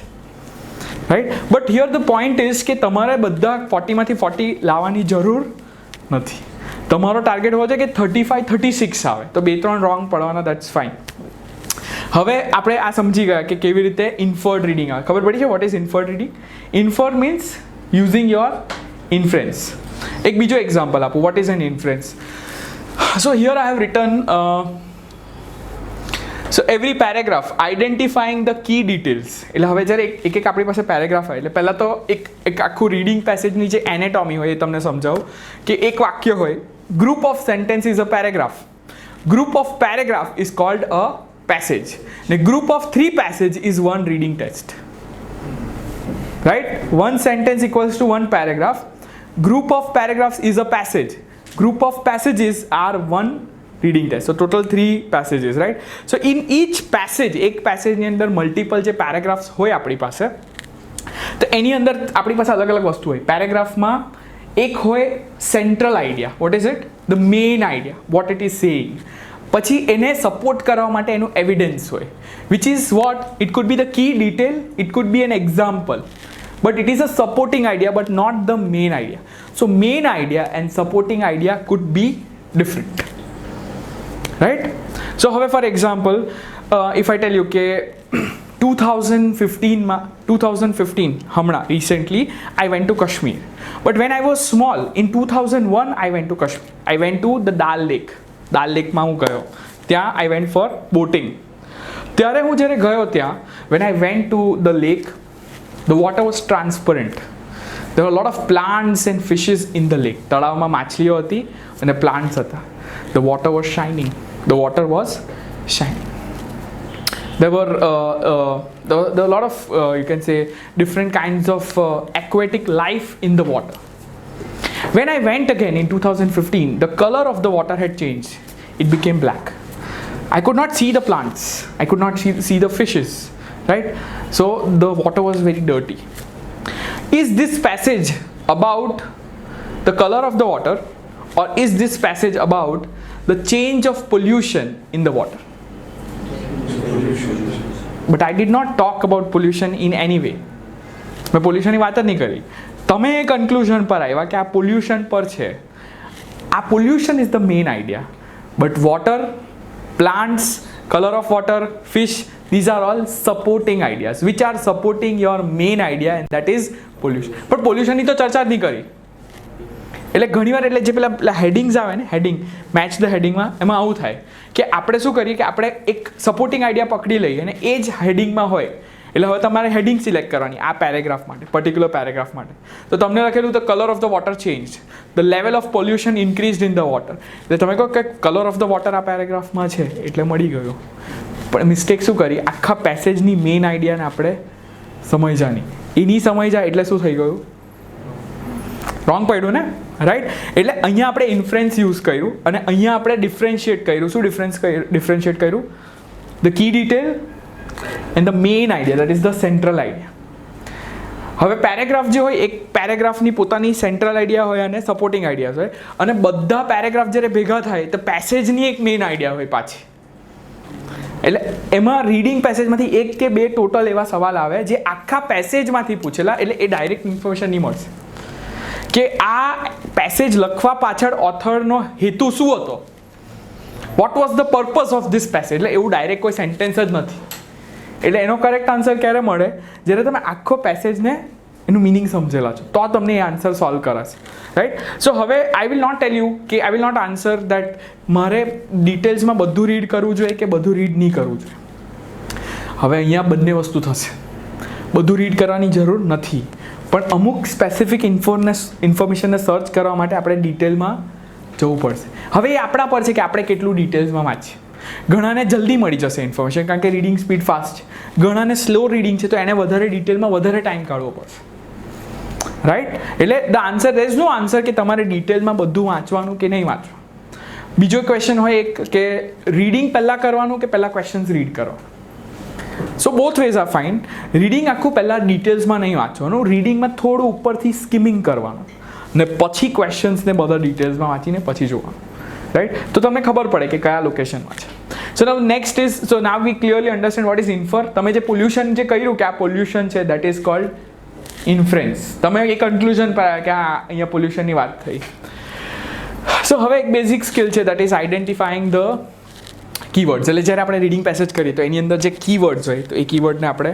right. But here the point is કે તમારે બધા 40માંથી 40 લાવવાની જરૂર નથી. તમારો ટાર્ગેટ હોય છે કે 35-36 આવે, તો 2-3 રોંગ પડવાના, દેટ્સ ફાઇન. હવે આપણે આ સમજી ગયા કે કેવી રીતે ઇન્ફર્ડ રીડિંગ આવે. ખબર પડી છે what is inferred reading? Infer means using your inference. એક બીજો એક્ઝામ્પલ આપું, what is an inference. So here I have written so every paragraph identifying the key details. એટલે હવે જ્યારે એક આપણી પાસે પેરેગ્રાફ આવે એટલે પહેલાં તો એક આખું રીડિંગ પેસેજની જે એનેટોમી હોય એ તમને સમજાવું કે એક વાક્ય હોય, group of sentence is a paragraph, group of paragraph is called a passage, ને group of 3 passage is 1 reading text, right. 1 sentence equals to 1 paragraph. Group of paragraphs is a passage. Group of passages are 1 reading text. So total 3 passages, right? So in each passage, એક પેસેજની અંદર multiple જે paragraphs હોય આપણી પાસે, તો એની અંદર આપણી પાસે અલગ અલગ વસ્તુ હોય. પેરેગ્રાફમાં એક હોય central idea, what is it? The main idea, what it is saying. પછી એને સપોર્ટ કરવા માટે એનું એવિડન્સ હોય, which is what? It could be the key detail, it could be an example, but it is a supporting idea but not the main idea. So main idea and supporting idea could be different, right? So હવે for example if I tell you કે 2015 હમણાં recently I went to Kashmir, but when I was small in 2001 I went to Kashmir. I went to the Dal Lake. Dal Lake માં હું ગયો, ત્યાં I went for boating. ત્યારે હું જ્યારે ગયો ત્યાં, when I went to the lake, the water was transparent. There were a lot of plants and fishes in the lake. તળાવમાં માછલીઓ હતી અને plants હતા. The water was shining. The water was shining. There were a lot of you can say different kinds of aquatic life in the water. When I went again in 2015, the color of the water had changed. It became black. I could not see the plants. I could not see the fishes. Right? So the water was very dirty. Is this passage about the color of the water, or is this passage about the change of pollution in the water? But I did not talk about pollution in any way. મેં પોલ્યુશનની વાત જ નહીં કરી. તમે એ conclusion પર આવ્યા કે આ પોલ્યુશન પર છે. આ pollution is the main idea, but water, plants, colour of water, fish, these are all supporting ideas which are supporting your main idea, and that is pollution. પણ પોલ્યુશનની તો ચર્ચા જ નહીં કરી. એટલે ઘણીવાર એટલે જે પેલા હેડિંગ્સ આવે ને, હેડિંગ મેચ ધ હેડિંગમાં, એમાં આવું થાય કે આપણે શું કરીએ કે આપણે એક સપોર્ટિંગ આઈડિયા પકડી લઈએ અને એ જ હેડિંગમાં હોય. એટલે હવે તમારે હેડિંગ સિલેક્ટ કરવાની આ પેરેગ્રાફ માટે, પર્ટિક્યુલર પેરેગ્રાફ માટે. તો તમને લખેલું the colour of the water change, the level of pollution increased in the water. એટલે તમે કહો કે કલર ઓફ ધ વોટર આ પેરેગ્રાફમાં છે એટલે મળી ગયું. પણ મિસ્ટેક શું કરી, આખા પેસેજની મેઇન આઈડિયાને આપણે સમજ્યા નહીં. એ નહીં સમજ્યા એટલે શું થઈ ગયું? રોંગ પડ્યું ને, રાઈટ. એટલે અહીંયા આપણે ઇન્ફરન્સ યુઝ કર્યું અને અહીંયા આપણે ડિફરન્શિએટ કર્યું. શું ડિફરન્શિએટ કર્યું? The key detail and the main idea, that is the central idea. હવે પેરેગ્રાફ જે હોય, એક પેરેગ્રાફની પોતાની સેન્ટ્રલ આઈડિયા હોય અને સપોર્ટિંગ આઈડિયાઝ હોય, અને બધા પેરેગ્રાફ જ્યારે ભેગા થાય તો પેસેજની એક મેઇન આઈડિયા હોય પાછી. એટલે એમાં રીડિંગ પેસેજમાંથી 1 કે 2 ટોટલ એવા સવાલ આવે જે આખા પેસેજમાંથી પૂછેલા, એટલે એ ડાયરેક્ટ ઇન્ફોર્મેશન નહીં મળશે. કે આ પેસેજ લખવા પાછળ ઓથરનો હેતુ શું હતો, what was the purpose of this passage. એટલે એવું ડાયરેક્ટ કોઈ સેન્ટેન્સ જ નથી. એટલે એનો કરેક્ટ આન્સર ક્યારે મળે, જ્યારે તમે આખો પેસેજને એનું મિનિંગ સમજેલા છો, તો તમને એ આન્સર સોલ્વ કરાશે, રાઈટ. સો હવે I will not tell you કે I will not answer that મારે ડિટેલ્સમાં બધું રીડ કરવું જોઈએ કે બધું રીડ નહીં કરવું જોઈએ. હવે અહીંયા બંને વસ્તુ થશે. બધું રીડ કરવાની જરૂર નથી, પણ અમુક સ્પેસિફિક ઇન્ફોર્મેશનને સર્ચ કરવા માટે આપણે ડિટેલમાં જવું પડશે. હવે એ આપણા પર છે કે આપણે કેટલું ડિટેલ્સમાં વાંચીએ. ઘણાને જલ્દી મળી જશે ઇન્ફોર્મેશન, કારણ કે રીડિંગ સ્પીડ ફાસ્ટ છે. ઘણાને સ્લો રીડિંગ છે, તો એને વધારે ડિટેલમાં વધારે ટાઈમ કાઢવો પડશે, રાઈટ. એટલે the answer, there is no answer કે તમારે ડિટેલમાં બધું વાંચવાનું કે નહીં વાંચવાનું. બીજો ક્વેશ્ચન હોય એક કે રીડિંગ પહેલાં કરવાનું કે પહેલાં ક્વેશ્ચન્સ રીડ કરવાનું. So both ways are fine. Reading આખું પહેલાં ડિટેલ્સમાં નહીં વાંચવાનું, રીડિંગમાં થોડું ઉપરથી સ્કીમિંગ કરવાનું ને પછી ક્વેશ્ચન્સને બધા ડિટેલ્સમાં વાંચીને પછી જોવાનું, રાઈટ. તો તમને ખબર પડે કે કયા લોકેશનમાં છે. So now next is, so now we clearly understand what is infer. તમે જે પોલ્યુશન જે કહ્યું કે આ પોલ્યુશન છે, દેટ ઇઝ કોલ્ડ ઇન્ફરન્સ. તમે એક કન્ક્લુઝન પર આવ્યા કે હા અહીંયા પોલ્યુશનની વાત થઈ. સો હવે એક બેઝિક સ્કિલ છે, that is identifying the keywords. એટલે જ્યારે આપણે રીડિંગ પેસેજ કરીએ તો એની અંદર જે કીવર્ડ્સ હોય તો એ કીવર્ડને આપણે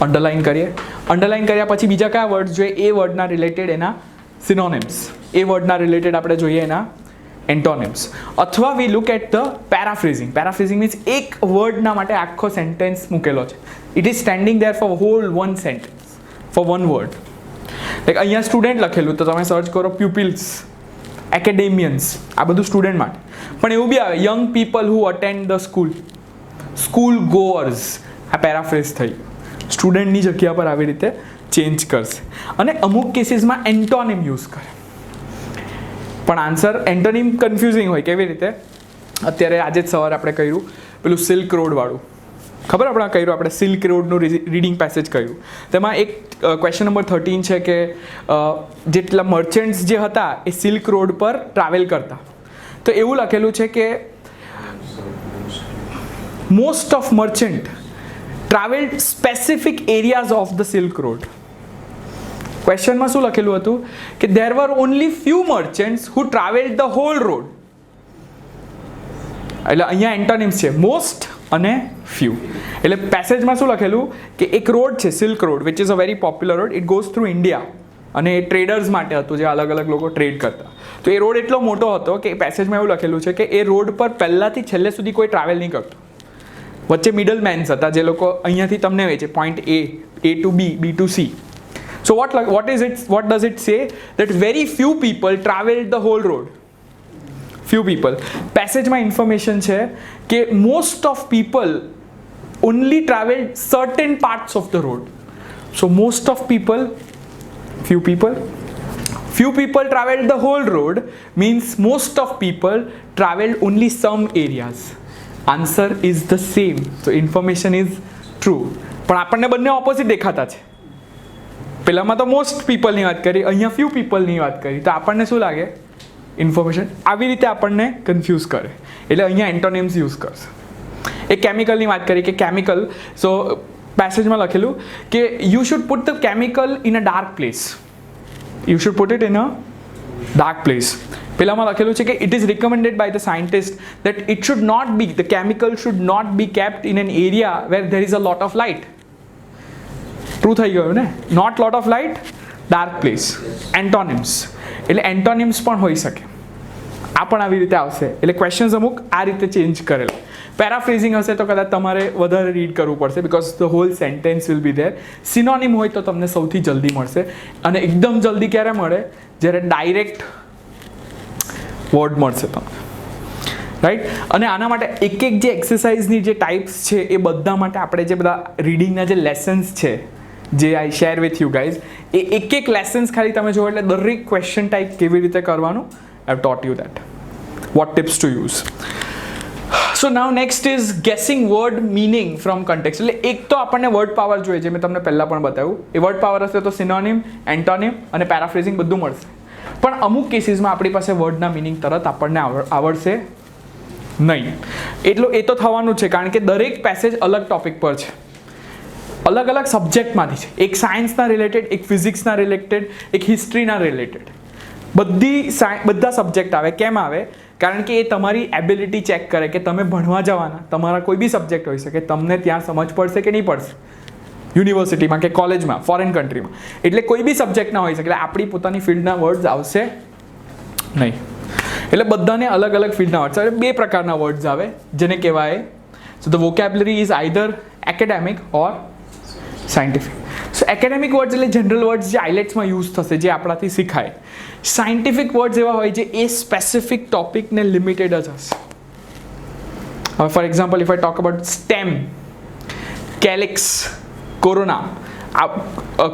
અંડરલાઇન કરીએ. અંડરલાઇન કર્યા પછી બીજા કયા વર્ડ્સ જોઈએ, એ વર્ડના રિલેટેડ એના સિનોનિમ્સ, એ વર્ડના રિલેટેડ આપણે જોઈએ એના એન્ટોનિમ્સ. અથવા we look at the paraphrasing. Paraphrasing means એક વર્ડના માટે આખો સેન્ટેન્સ મૂકેલો છે. It is standing there for whole one sentence, for one word. Like અહીંયા સ્ટુડન્ટ લખેલું તો તમે સર્ચ કરો પ્યુપિલ્સ, એકેડેમિયન્સ, આ બધું સ્ટુડન્ટ માટે. પણ એવું બી આવે young people who attend the school, school goers. આ પેરાફ્રેઝ થઈ, સ્ટુડન્ટની જગ્યા પર આવી રીતે ચેન્જ કરશે. અને અમુક કેસીસમાં એન્ટોનિમ યુઝ કરે, પણ આન્સર એન્ટોનિમ કન્ફ્યુઝિંગ હોય. કેવી રીતે? અત્યારે આજે જ સવારે આપણે કર્યું પેલું સિલ્ક રોડ વાળું, ખબર આપણે સિલ્ક રોડનું રીડિંગ પેસેજ કર્યું. તેમાં એક ક્વેશ્ચન નંબર 13 છે કે જેટલા મર્ચન્ટ્સ જે હતા એ સિલ્ક રોડ પર ટ્રાવેલ કરતા. તો એવું લખેલું છે કે most of merchant travelled specific areas of the silk road. ક્વેશ્ચનમાં શું લખેલું હતું કે there were only few merchants who travelled the whole road. એટલે અહીંયા એન્ટોનિમ્સ છે મોસ્ટ અને ફ્યુ. એટલે પેસેજમાં શું લખેલું કે એક રોડ છે silk road, which is a very popular road. It goes through India અને એ ટ્રેડર્સ માટે હતું, જે અલગ અલગ લોકો ટ્રેડ કરતા. તો એ રોડ એટલો મોટો હતો કે પેસેજમાં એવું લખેલું છે કે એ રોડ પર પહેલાંથી છેલ્લે સુધી કોઈ ટ્રાવેલ નહીં કરતું. વચ્ચે મિડલ મેન્સ હતા જે લોકો અહીંયાથી તમને વેચે point A to B, B to C. So what does it say? That very few people traveled the whole road. Few people. પેસેજમાં ઇન્ફોર્મેશન છે કે most of people only traveled certain parts of the road. So most of people, few people traveled the whole road means most of people traveled only some areas. Answer is the same. So information is true. પણ આપણને બંને opposite દેખાતા છે. પહેલામાં તો most પીપલની વાત કરી, અહીંયા ફ્યુ પીપલની વાત કરી, તો આપણને શું લાગે ઇન્ફોર્મેશન આવી રીતે આપણને કન્ફ્યુઝ કરે. એટલે અહીંયા એન્ટોનિમ્સ યુઝ કરશે. એક કેમિકલની વાત કરી કે કેમિકલ, સો પેસેજમાં લખેલું કે you should put the chemical in a dark place. You should put it in a dark place. પેલામાં લખેલું છે કે it is recommended by the scientist that it should not be, the chemical should not be kept in an area where there is a lot of light. True થઈ ગયું ને? Not lot of light, dark place. Antonyms એટલે antonyms પણ હોઈ શકે. આ પણ આવી રીતે આવશે. એટલે ક્વેશ્ચન્સ અમુક આ રીતે ચેન્જ કરેલા. પેરાફ્રેઝિંગ હશે તો કદાચ તમારે વધારે રીડ કરવું પડશે, because the whole sentence will be there. Synonym હોય તો તમને સૌથી જલ્દી મળશે. અને એકદમ જલ્દી ક્યારે મળે? જ્યારે ડાયરેક્ટ વર્ડ મળશે તમને, રાઈટ. અને આના માટે એક જે એક્સરસાઇઝની જે ટાઈપ્સ છે એ બધા માટે આપણે જે બધા રીડિંગના જે લેસન્સ છે જે આઈ શેર વિથ યુ ગાઈઝ, એ એક લેસન્સ ખાલી તમે જુઓ એટલે દરેક ક્વેશ્ચન ટાઈપ કેવી રીતે કરવાનું I have taught you that. What tips to use. So now next is guessing word meaning from context. એટલે એક તો આપણને વર્ડ પાવર જોઈએ, જે મેં તમને પહેલાં પણ બતાવ્યું. એ વર્ડ પાવર હશે તો સિનોનિમ, એન્ટોનિમ અને પેરાફ્રેઝિંગ બધું મળશે. પણ અમુક કેસીસમાં આપણી પાસે વર્ડના મિનિંગ તરત આપણને આવડશે નહીં. એટલું એ તો થવાનું છે, કારણ કે દરેક પેસેજ અલગ ટોપિક પર છે. અલગ અલગ સબ્જેક્ટમાંથી છે. એક સાયન્સના રિલેટેડ, એક ફિઝિક્સના રિલેટેડ, એક હિસ્ટ્રીના રિલેટેડ. બધા સબ્જેક્ટ આવે. કેમ આવે? કારણ કે એ તમારી એબિલિટી ચેક કરે કે તમે ભણવા જવાના, તમારા કોઈ બી સબ્જેક્ટ હોઈ શકે, તમને ત્યાં સમજ પડશે કે નહીં પડશે, યુનિવર્સિટીમાં કે કોલેજમાં, ફોરેન કન્ટ્રીમાં. એટલે કોઈ બી સબ્જેક્ટના હોઈ શકે. એટલે આપણી પોતાની ફિલ્ડના વર્ડ્સ આવશે નહીં. એટલે બધાને અલગ અલગ ફિલ્ડના વર્ડ્સ આવે. બે પ્રકારના વર્ડ્સ આવે જેને કહેવાય, so the vocabulary is either academic or scientific. So academic words એટલે જનરલ વર્ડ્સ જે આઇલેટ્સમાં યુઝ થશે, જે આપણાથી શીખાય. સાયન્ટિફિક વર્ડ્સ એવા હોય જે એ સ્પેસિફિક ટોપિકને લિમિટેડ જ હશે. હવે for example, if I talk about stem, calyx, corona,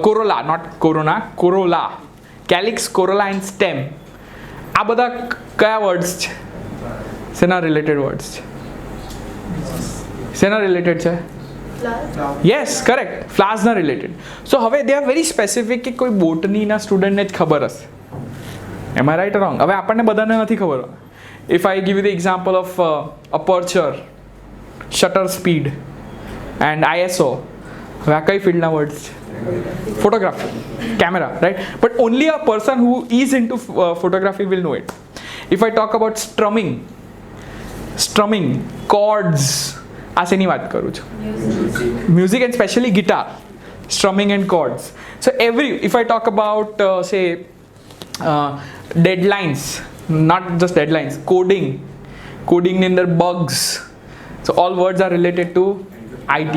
corolla, not corona, corolla, calyx, corolla and stem, આ બધા કયા વર્ડ્સ છે? શેના રિલેટેડ વર્ડ્સ છે? શેના રિલેટેડ છે? યસ, કરેક્ટ, ફ્લાવર્સના રિલેટેડ. સો હવે દે આર વેરી સ્પેસિફિક કે કોઈ બોટનીના સ્ટુડન્ટને જ ખબર હશે. Am I right wrong? હવે આપણને બધાને નથી ખબર. If I give you the example of aperture, shutter speed and ISO, હવે આ કઈ ફિલ્ડના વર્ડ્સ છે? Photography, camera, right? But only a person who is into photography will know it. If I talk about strumming, chords, આ શેની વાત કરું છું? Music and specially guitar, strumming and chords. So if I talk about સે deadlines, not just deadlines, કોડિંગની અંદર bugs. So all words are related to IT,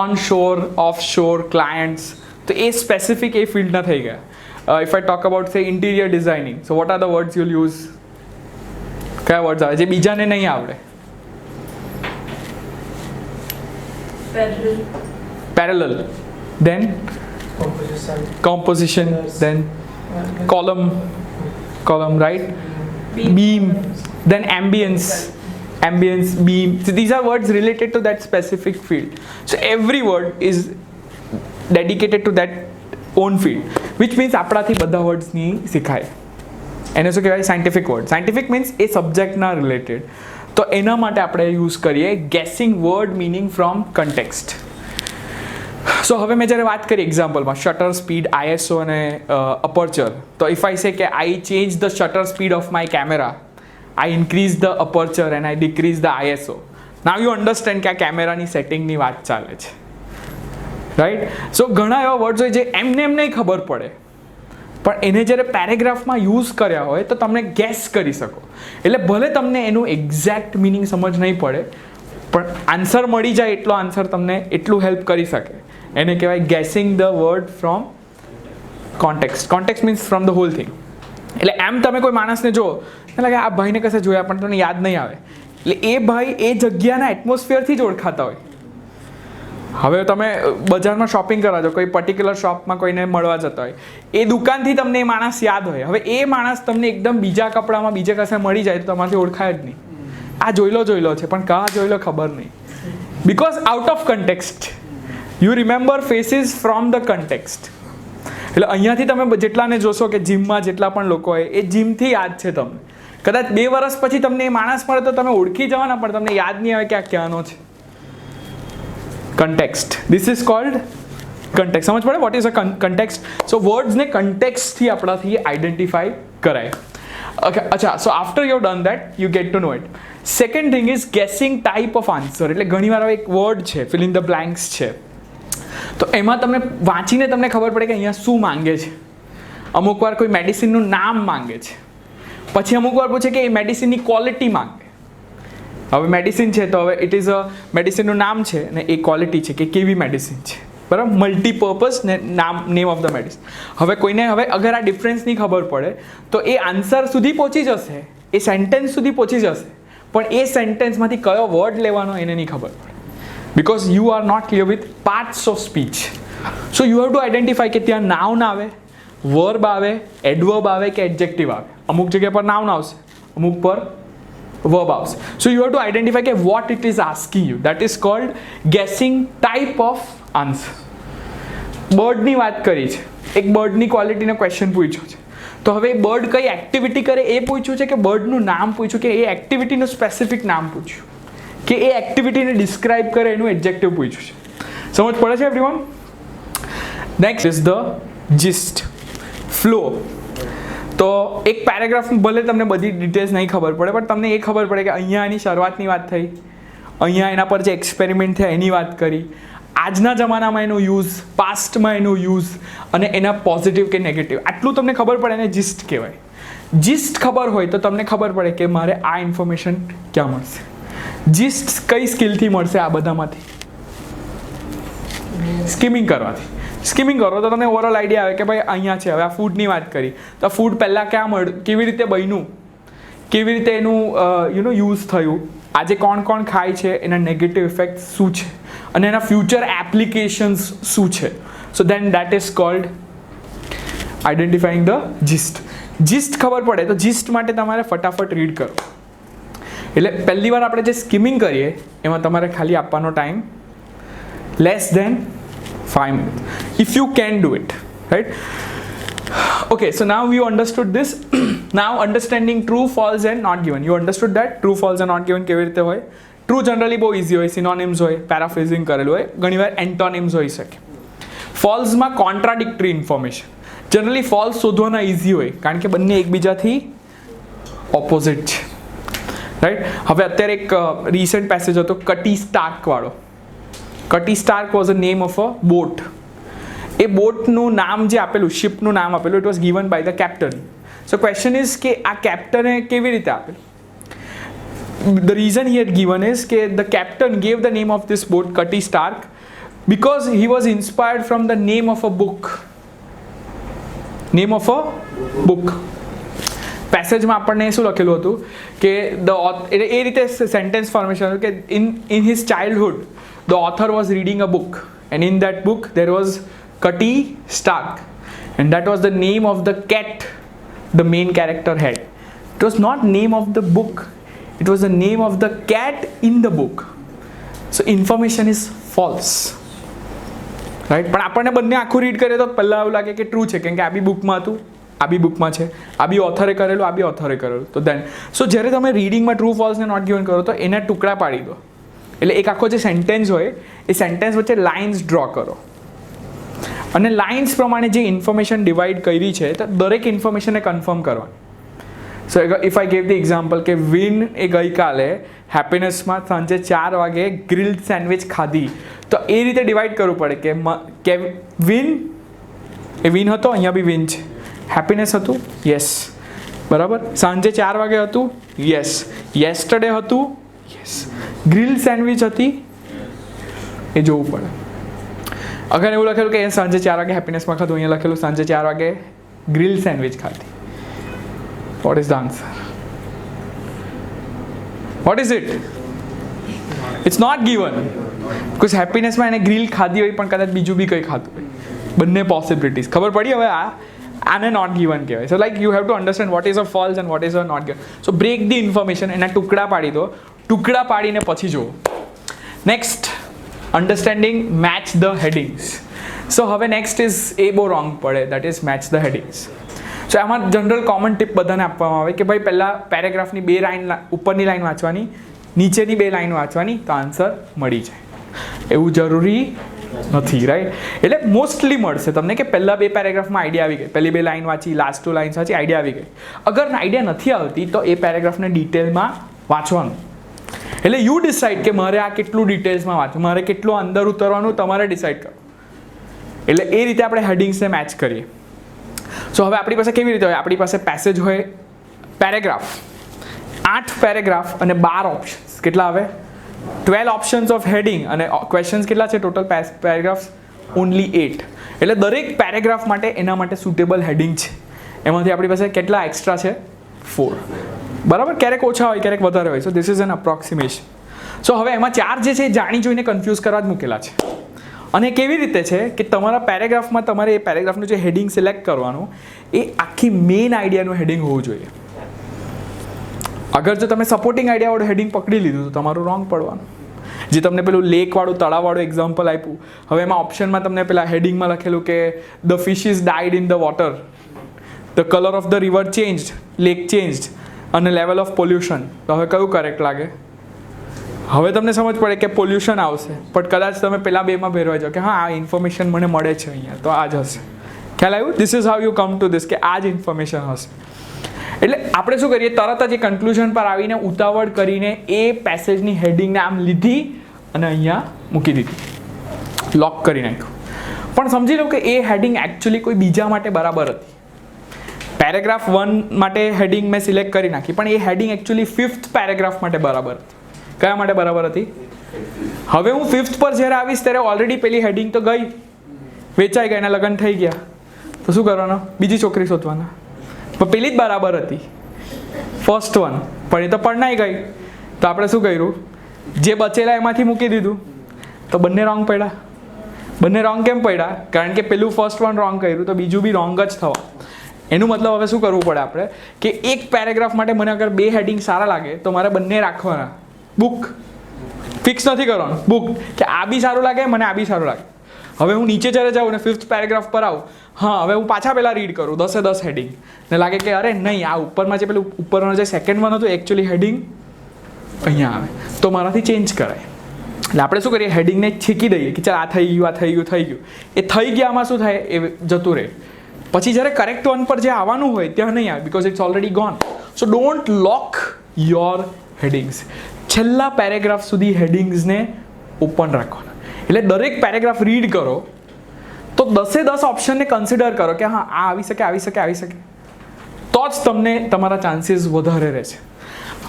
on shore, off shore, clients. તો એ સ્પેસિફિક એ ફિલ્ડના થઈ ગયા. If I talk about say interior designing, so what are the words you'll use? કયા words આવે જે બીજાને નહીં આવડે? Parallel, then composition, then column, right? Beam, then ambience, beam. So these are words related to that specific field. So every word is dedicated to that own field, which means આપણાથી બધા words ની શીખાય. એને શું કહેવાય? Scientific word. Scientific means એ સબ્જેક્ટના related. તો એના માટે આપણે યુઝ કરીએ guessing word meaning from context. So હવે મેં જ્યારે વાત કરી એક્ઝામ્પલમાં શટર સ્પીડ, ISO અને અપર્ચર, તો ઇફ આઈ સે કે I change the shutter speed of my camera, I increase the aperture and I decrease the ISO. Now you understand કે આ કેમેરાની સેટિંગની વાત ચાલે છે, રાઈટ? સો ઘણા એવા વર્ડ્સ હોય જે એમને એમ નહીં ખબર પડે, પણ એને જ્યારે પેરેગ્રાફમાં યુઝ કર્યા હોય તો તમને ગેસ કરી શકો. એટલે ભલે તમને એનું એક્ઝેક્ટ મિનિંગ સમજ નહીં પડે, પણ આન્સર મળી જાય એટલો આન્સર તમને એટલું હેલ્પ કરી શકે. એને કહેવાય guessing the word from context. Context means from the hall thing. એટલે એમ તમે કોઈ માણસને જુઓ, એટલે લાગે આ ભાઈને કશે જોયા પણ તમને યાદ નહીં આવે, એટલે એ ભાઈ એ જગ્યાના એટમોસ્ફિયરથી જ ઓળખાતા હોય. હવે તમે બજારમાં શોપિંગ કરવા જાઓ, કોઈ પર્ટિક્યુલર શોપમાં કોઈને મળવા જતા હોય, એ દુકાનથી તમને એ માણસ યાદ હોય. હવે એ માણસ તમને એકદમ બીજા કપડામાં બીજે કશે મળી જાય તો તમારાથી ઓળખાય જ નહીં. આ જોઈલો છે પણ કા જોઈલો ખબર નહીં, because out of context. You remember faces from the context. એટલે અહીંયાથી તમે જેટલાને જોશો કે જીમમાં જેટલા પણ લોકો હોય એ જીમથી યાદ છે તમને. કદાચ 2 વર્ષ પછી તમને એ માણસ મળે તો તમે ઓળખી જવાના, પણ તમને યાદ નહીં આવે કે આ ક્યાંનો છે. context, this is called context. સમજ પડે what is a context? so words ને context થી આપણાથી identify કરાય. okay, અચ્છા, so after you have done that you get to know it. second thing is guessing type of answer. એટલે ઘણીવાર એક વર્ડ છે, fill in the blanks છે, તો એમાં તમને વાંચીને તમને ખબર પડે કે અહીંયા શું માંગે છે. અમુક વાર કોઈ મેડિસિનનું નામ માંગે છે, પછી અમુક વાર પૂછે કે એ મેડિસિનની ક્વોલિટી માંગે. હવે મેડિસિન છે તો હવે ઇટ ઇઝ અ મેડિસિનનું નામ છે ને એ ક્વોલિટી છે કે કેવી મેડિસિન છે, બરાબર? મલ્ટીપર્પઝ ને નેમ ઓફ ધ મેડિસિન. હવે કોઈને હવે અગર આ ડિફરન્સ નહીં ખબર પડે તો એ આન્સર સુધી પહોંચી જશે, એ સેન્ટેન્સ સુધી પહોંચી જશે, પણ એ સેન્ટેન્સમાંથી કયો વર્ડ લેવાનો એને નહીં ખબર પડે, because you are not clear with parts of speech. So you have to identify કે ત્યાં નાઉન આવે, વર્બ આવે, એડવર્બ આવે કે એડજેક્ટિવ આવે. અમુક જગ્યા પર નાઉન આવશે, અમુક પર verb આવશે. So you have to identify કે what it is asking you. That is called guessing type of answer. બર્ડની વાત કરી છે, એક બર્ડની ક્વોલિટીનો ક્વેશ્ચન પૂછ્યો છે, તો હવે બર્ડ કઈ એક્ટિવિટી કરે એ પૂછ્યું છે કે બર્ડનું નામ પૂછ્યું કે એ એક્ટિવિટીનું સ્પેસિફિક નામ પૂછ્યું કે એ એક્ટિવિટીને ડિસ્ક્રાઇબ કરે એનું એડજેક્ટિવ પૂછ્યું છે. સમજ પડે છે everyone? Next is the gist, flow. તો એક પેરેગ્રાફ ભલે તમને બધી ડિટેલ્સ નહીં ખબર પડે, પણ તમને એ ખબર પડે કે અહીંયા એની શરૂઆતની વાત થઈ, અહીંયા એના પર જે એક્સપેરિમેન્ટ થયા એની વાત કરી, આજના જમાનામાં એનો યુઝ, પાસ્ટમાં એનો યુઝ, અને એના પોઝિટિવ કે નેગેટિવ, આટલું તમને ખબર પડે એને જીસ્ટ કહેવાય. જીસ્ટ ખબર હોય તો તમને ખબર પડે કે મારે આ ઇન્ફોર્મેશન ક્યાં મળશે. જીસ્ટ કઈ સ્કિલથી મળશે? આ બધામાંથી સ્કીમિંગ કરવાથી. સ્કીમિંગ કરો તો તમને ઓવરઓલ આઈડિયા આવે કે ભાઈ અહીંયા છે. હવે આ ફૂડની વાત કરી તો ફૂડ પહેલાં ક્યાં મળ્યું, કેવી રીતે બન્યું, કેવી રીતે એનું યુઝ થયું, આજે કોણ કોણ ખાય છે, એના નેગેટિવ ઇફેક્ટ શું છે, અને એના ફ્યુચર એપ્લિકેશન્સ શું છે. સો દેન that is cold identifying the જીસ્ટ. જીસ્ટ ખબર પડે તો જીસ્ટ માટે તમારે ફટાફટ રીડ કરો. એટલે પહેલી વાર આપણે જે સ્કીમિંગ કરીએ એમાં તમારે ખાલી આપવાનો time less than 5 minutes if you can do it, right? Okay, so now you understood this. Now understanding true, false and not given. You understood that true, false and not given કેવી રીતે હોય. True generally બહુ easy હોય, synonyms હોય, paraphrasing કરેલું હોય, ઘણીવાર antonyms હોઈ શકે. ફોલ્સમાં કોન્ટ્રાડિક્ટરી ઇન્ફોર્મેશન. જનરલી ફોલ્સ શોધવાના ઇઝી હોય કારણ કે બંને એકબીજાથી ઓપોઝિટ છે, રાઈટ? હવે અત્યારે એક રિસેન્ટ પેસેજ હતો કટી સ્ટાર્ક વાળો. Cutty Sark was a name of a boat. એ બોટનું નામ જે આપેલું, શિપનું નામ આપેલું, it was given by the captain. So question is કે આ કેપ્ટને કેવી રીતે આપેલું? The reason he had given is કે the captain gave the name of this boat Cutty Stark because he was inspired from the name of a book. Name of a book. પેસેજમાં આપણને શું લખેલું હતું કે એ રીતે સેન્ટેન્સ ફોર્મેશન કે in his childhood the author was reading a book and in that book there was Cutty Stark and that was the name of the cat the main character had. It was not name of the book, it was the name of the cat in the book. So information is false, right? પણ આપણને બંને આખું read કરીએ તો પહેલાં એવું લાગે કે ટ્રુ છે કેમ કે આ બી બુકમાં હતું, આ બી બુકમાં છે, આ બી ઓથરે કરેલું, આ બી ઓથરે કરેલું. તો દેન જ્યારે તમે રીડિંગમાં ટ્રુ ફોલ્સને નોટ ગિવન કરો તો એના ટુકડા પાડી દો. એટલે એક આખો જે સેન્ટેન્સ હોય એ સેન્ટેન્સ વચ્ચે લાઇન્સ ડ્રો કરો અને લાઇન્સ પ્રમાણે જે ઇન્ફોર્મેશન ડિવાઈડ કરી છે તો દરેક ઇન્ફોર્મેશનને કન્ફર્મ કરવાની. સો if I gave the example કે વિન એ ગઈકાલે હેપીનેસમાં સાંજે 4 વાગે ગ્રીલ્ડ સેન્ડવિચ ખાધી, તો એ રીતે ડિવાઈડ કરવું પડે કે વિન એ વિન હતો, અહીંયા બી વિન છે. હેપીનેસ હતું, યસ, બરાબર. સાંજે 4 વાગે હતું, યસ. યેસ્ટરડે હતું, યસ. ગ્રીલ્ડ સેન્ડવિચ હતી, એ જોવું પડે. અગર એવું લખેલું કે સાંજે 4 વાગે હેપીનેસમાં ખાધું, અહીંયા લખેલું સાંજે 4 વાગે ગ્રીલ્ડ સેન્ડવિચ ખાધી. What is the answer? What is it? It's not given. Because happiness માં એને ગ્રીલ ખાધી હોય પણ કદાચ બીજું બી કંઈ ખાતું હોય. બંને પોસિબિલિટીઝ ખબર પડી. હવે આને નોટ ગિવન કહેવાય. So like you have to understand what is a false and what is a not given. So break the information, એના ટુકડા પાડી દો. ટુકડા પાડીને પછી જુઓ. Next, understanding match the headings. So હવે નેક્સ્ટ ઇઝ એ બહુ રોંગ પડે, that is match the headings. So આમાં જનરલ કોમન ટીપ બધાને આપવામાં આવે કે ભાઈ પહેલાં પેરેગ્રાફની 2 લાઇન, ઉપરની લાઇન વાંચવાની, નીચેની 2 લાઇન વાંચવાની, તો આન્સર મળી જાય. એવું જરૂરી નથી, રાઈટ? એટલે મોસ્ટલી મળશે તમને કે પહેલાં 2 પેરેગ્રાફમાં આઈડિયા આવી ગઈ, પહેલી 2 લાઇન વાંચી, લાસ્ટ 2 લાઇન્સ વાંચી, આઈડિયા આવી ગઈ. અગર આઈડિયા નથી આવતી તો એ પેરેગ્રાફને ડિટેલમાં વાંચવાનું. એટલે યુ ડિસાઇડ કે મારે આ કેટલું ડિટેલ્સમાં વાંચવું, મારે કેટલું અંદર ઉતરવાનું, તમારે ડિસાઇડ કરો. એટલે એ રીતે આપણે હેડિંગ્સને મેચ કરીએ. સો હવે આપણી પાસે કેવી રીતે હોય? આપણી પાસે પેસેજ હોય, પેરેગ્રાફ, 8 પેરેગ્રાફ અને 12 ઓપ્શન્સ. કેટલા આવે? 12 ઓપ્શન્સ ઓફ હેડિંગ અને ક્વેશ્ચન્સ કેટલા છે ટોટલ પેરેગ્રાફ્સ? ઓનલી 8. એટલે દરેક પેરેગ્રાફ માટે એના માટે સુટેબલ હેડિંગ છે. એમાંથી આપણી પાસે કેટલા એક્સ્ટ્રા છે? 4. બરાબર? ક્યારેક ઓછા હોય, ક્યારેક વધારે હોય. So this is an approximation. So હવે એમાં 4 જે છે એ જાણી જોઈને કન્ફ્યુઝ કરવા જ મૂકેલા છે. અને કેવી રીતે છે કે તમારા પેરેગ્રાફમાં તમારે એ પેરેગ્રાફનું જે હેડિંગ સિલેક્ટ કરવાનું એ આખી મેઇન આઈડિયાનું હેડિંગ હોવું જોઈએ. અગર જો તમે સપોર્ટિંગ આઈડિયાવાળું હેડિંગ પકડી લીધું તો તમારું રોંગ પડવાનું. જે તમને પેલું લેકવાળું, તળાવવાળું એક્ઝામ્પલ આપ્યું, હવે એમાં ઓપ્શનમાં તમને પેલા હેડિંગમાં લખેલું કે the ફિશિસ died in the water, the colour of the river changed, lake changed અને લેવલ ઓફ પોલ્યુશન. તો હવે કયું કરેક્ટ લાગે? હવે તમને સમજ પડે કે પોલ્યુશન આવશે, પણ કદાચ તમે પેલા બેમાં ભેરવાઈ જાઓ કે હા આ ઇન્ફોર્મેશન મને મળે છે અહીંયા, તો આ જ હશે. ખ્યાલ આવ્યું? This is how you come to this, કે આ જ ઇન્ફોર્મેશન હશે. એટલે આપણે શું કરીએ, તરત જ એ કન્ક્લુઝન પર આવીને ઉતાવળ કરીને એ પેસેજની હેડિંગને આમ લીધી અને અહીંયા મૂકી દીધી, લોક કરી નાખ્યું. પણ સમજી લો કે એ હેડિંગ એકચ્યુઅલી કોઈ બીજા માટે બરાબર હતી. પેરેગ્રાફ 1 માટે હેડિંગ મેં સિલેક્ટ કરી નાખી, પણ એ હેડિંગ એકચ્યુઅલી 5th પેરેગ્રાફ માટે બરાબર હતી. કયા માટે બરાબર હતી? હવે હું 5th પર જ્યારે આવીશ ત્યારે ઓલરેડી પેલી હેડિંગ તો ગઈ, વેચાઈ ગઈ, એના લગ્ન થઈ ગયા, તો શું કરવાનું? બીજી છોકરી શોધવાના. પણ પેલી જ બરાબર હતી, ફર્સ્ટ વન, પણ એ તો પરણાઈ ગઈ. તો આપણે શું કર્યું? જે બચેલા એમાંથી મૂકી દીધું, તો બંને રોંગ પડ્યા. બંને રોંગ કેમ પડ્યા? કારણ કે પેલું ફર્સ્ટ વન રોંગ કર્યું તો બીજું બી રોંગ જ થવા. એનું મતલબ હવે શું કરવું પડે આપણે, કે એક પેરેગ્રાફ માટે મને અગર 2 હેડિંગ સારા લાગે તો મારે બંને રાખવાના. બુક ફિક્સ નથી કરવાનું, બુક, કે આ બી સારું લાગે મને, આ બી સારું લાગે. હવે હું નીચે જ્યારે જાઉં ને 5th પેરેગ્રાફ પર આવું, હા હવે હું પાછા પહેલાં રીડ કરું 10 હેડિંગ, ને લાગે કે અરે નહીં, આ ઉપરમાં જે પેલું ઉપરનો જે સેકન્ડ વન હતું એકચ્યુઅલી હેડિંગ અહીંયા આવે, તો મારાથી ચેન્જ કરાય. એટલે આપણે શું કરીએ, હેડિંગને છેકી દઈએ કે ચાલ આ થઈ ગયું, આ થઈ ગયું, થઈ ગયું. એ થઈ ગયામાં શું થાય, એ જતું રહે. પછી જ્યારે કરેક્ટ વન પર જે આવવાનું હોય ત્યાં નહીં આવે, because it's already gone. So don't lock your headings. છેલ્લા પેરેગ્રાફ સુધી હેડિંગ્સને ઓપન રાખવાના. એટલે દરેક પેરેગ્રાફ રીડ કરો તો 10 ઓપ્શનને કન્સિડર કરો કે હા આ આવી શકે, આવી શકે, આવી શકે, તો જ તમને તમારા ચાન્સીસ વધારે રહે છે.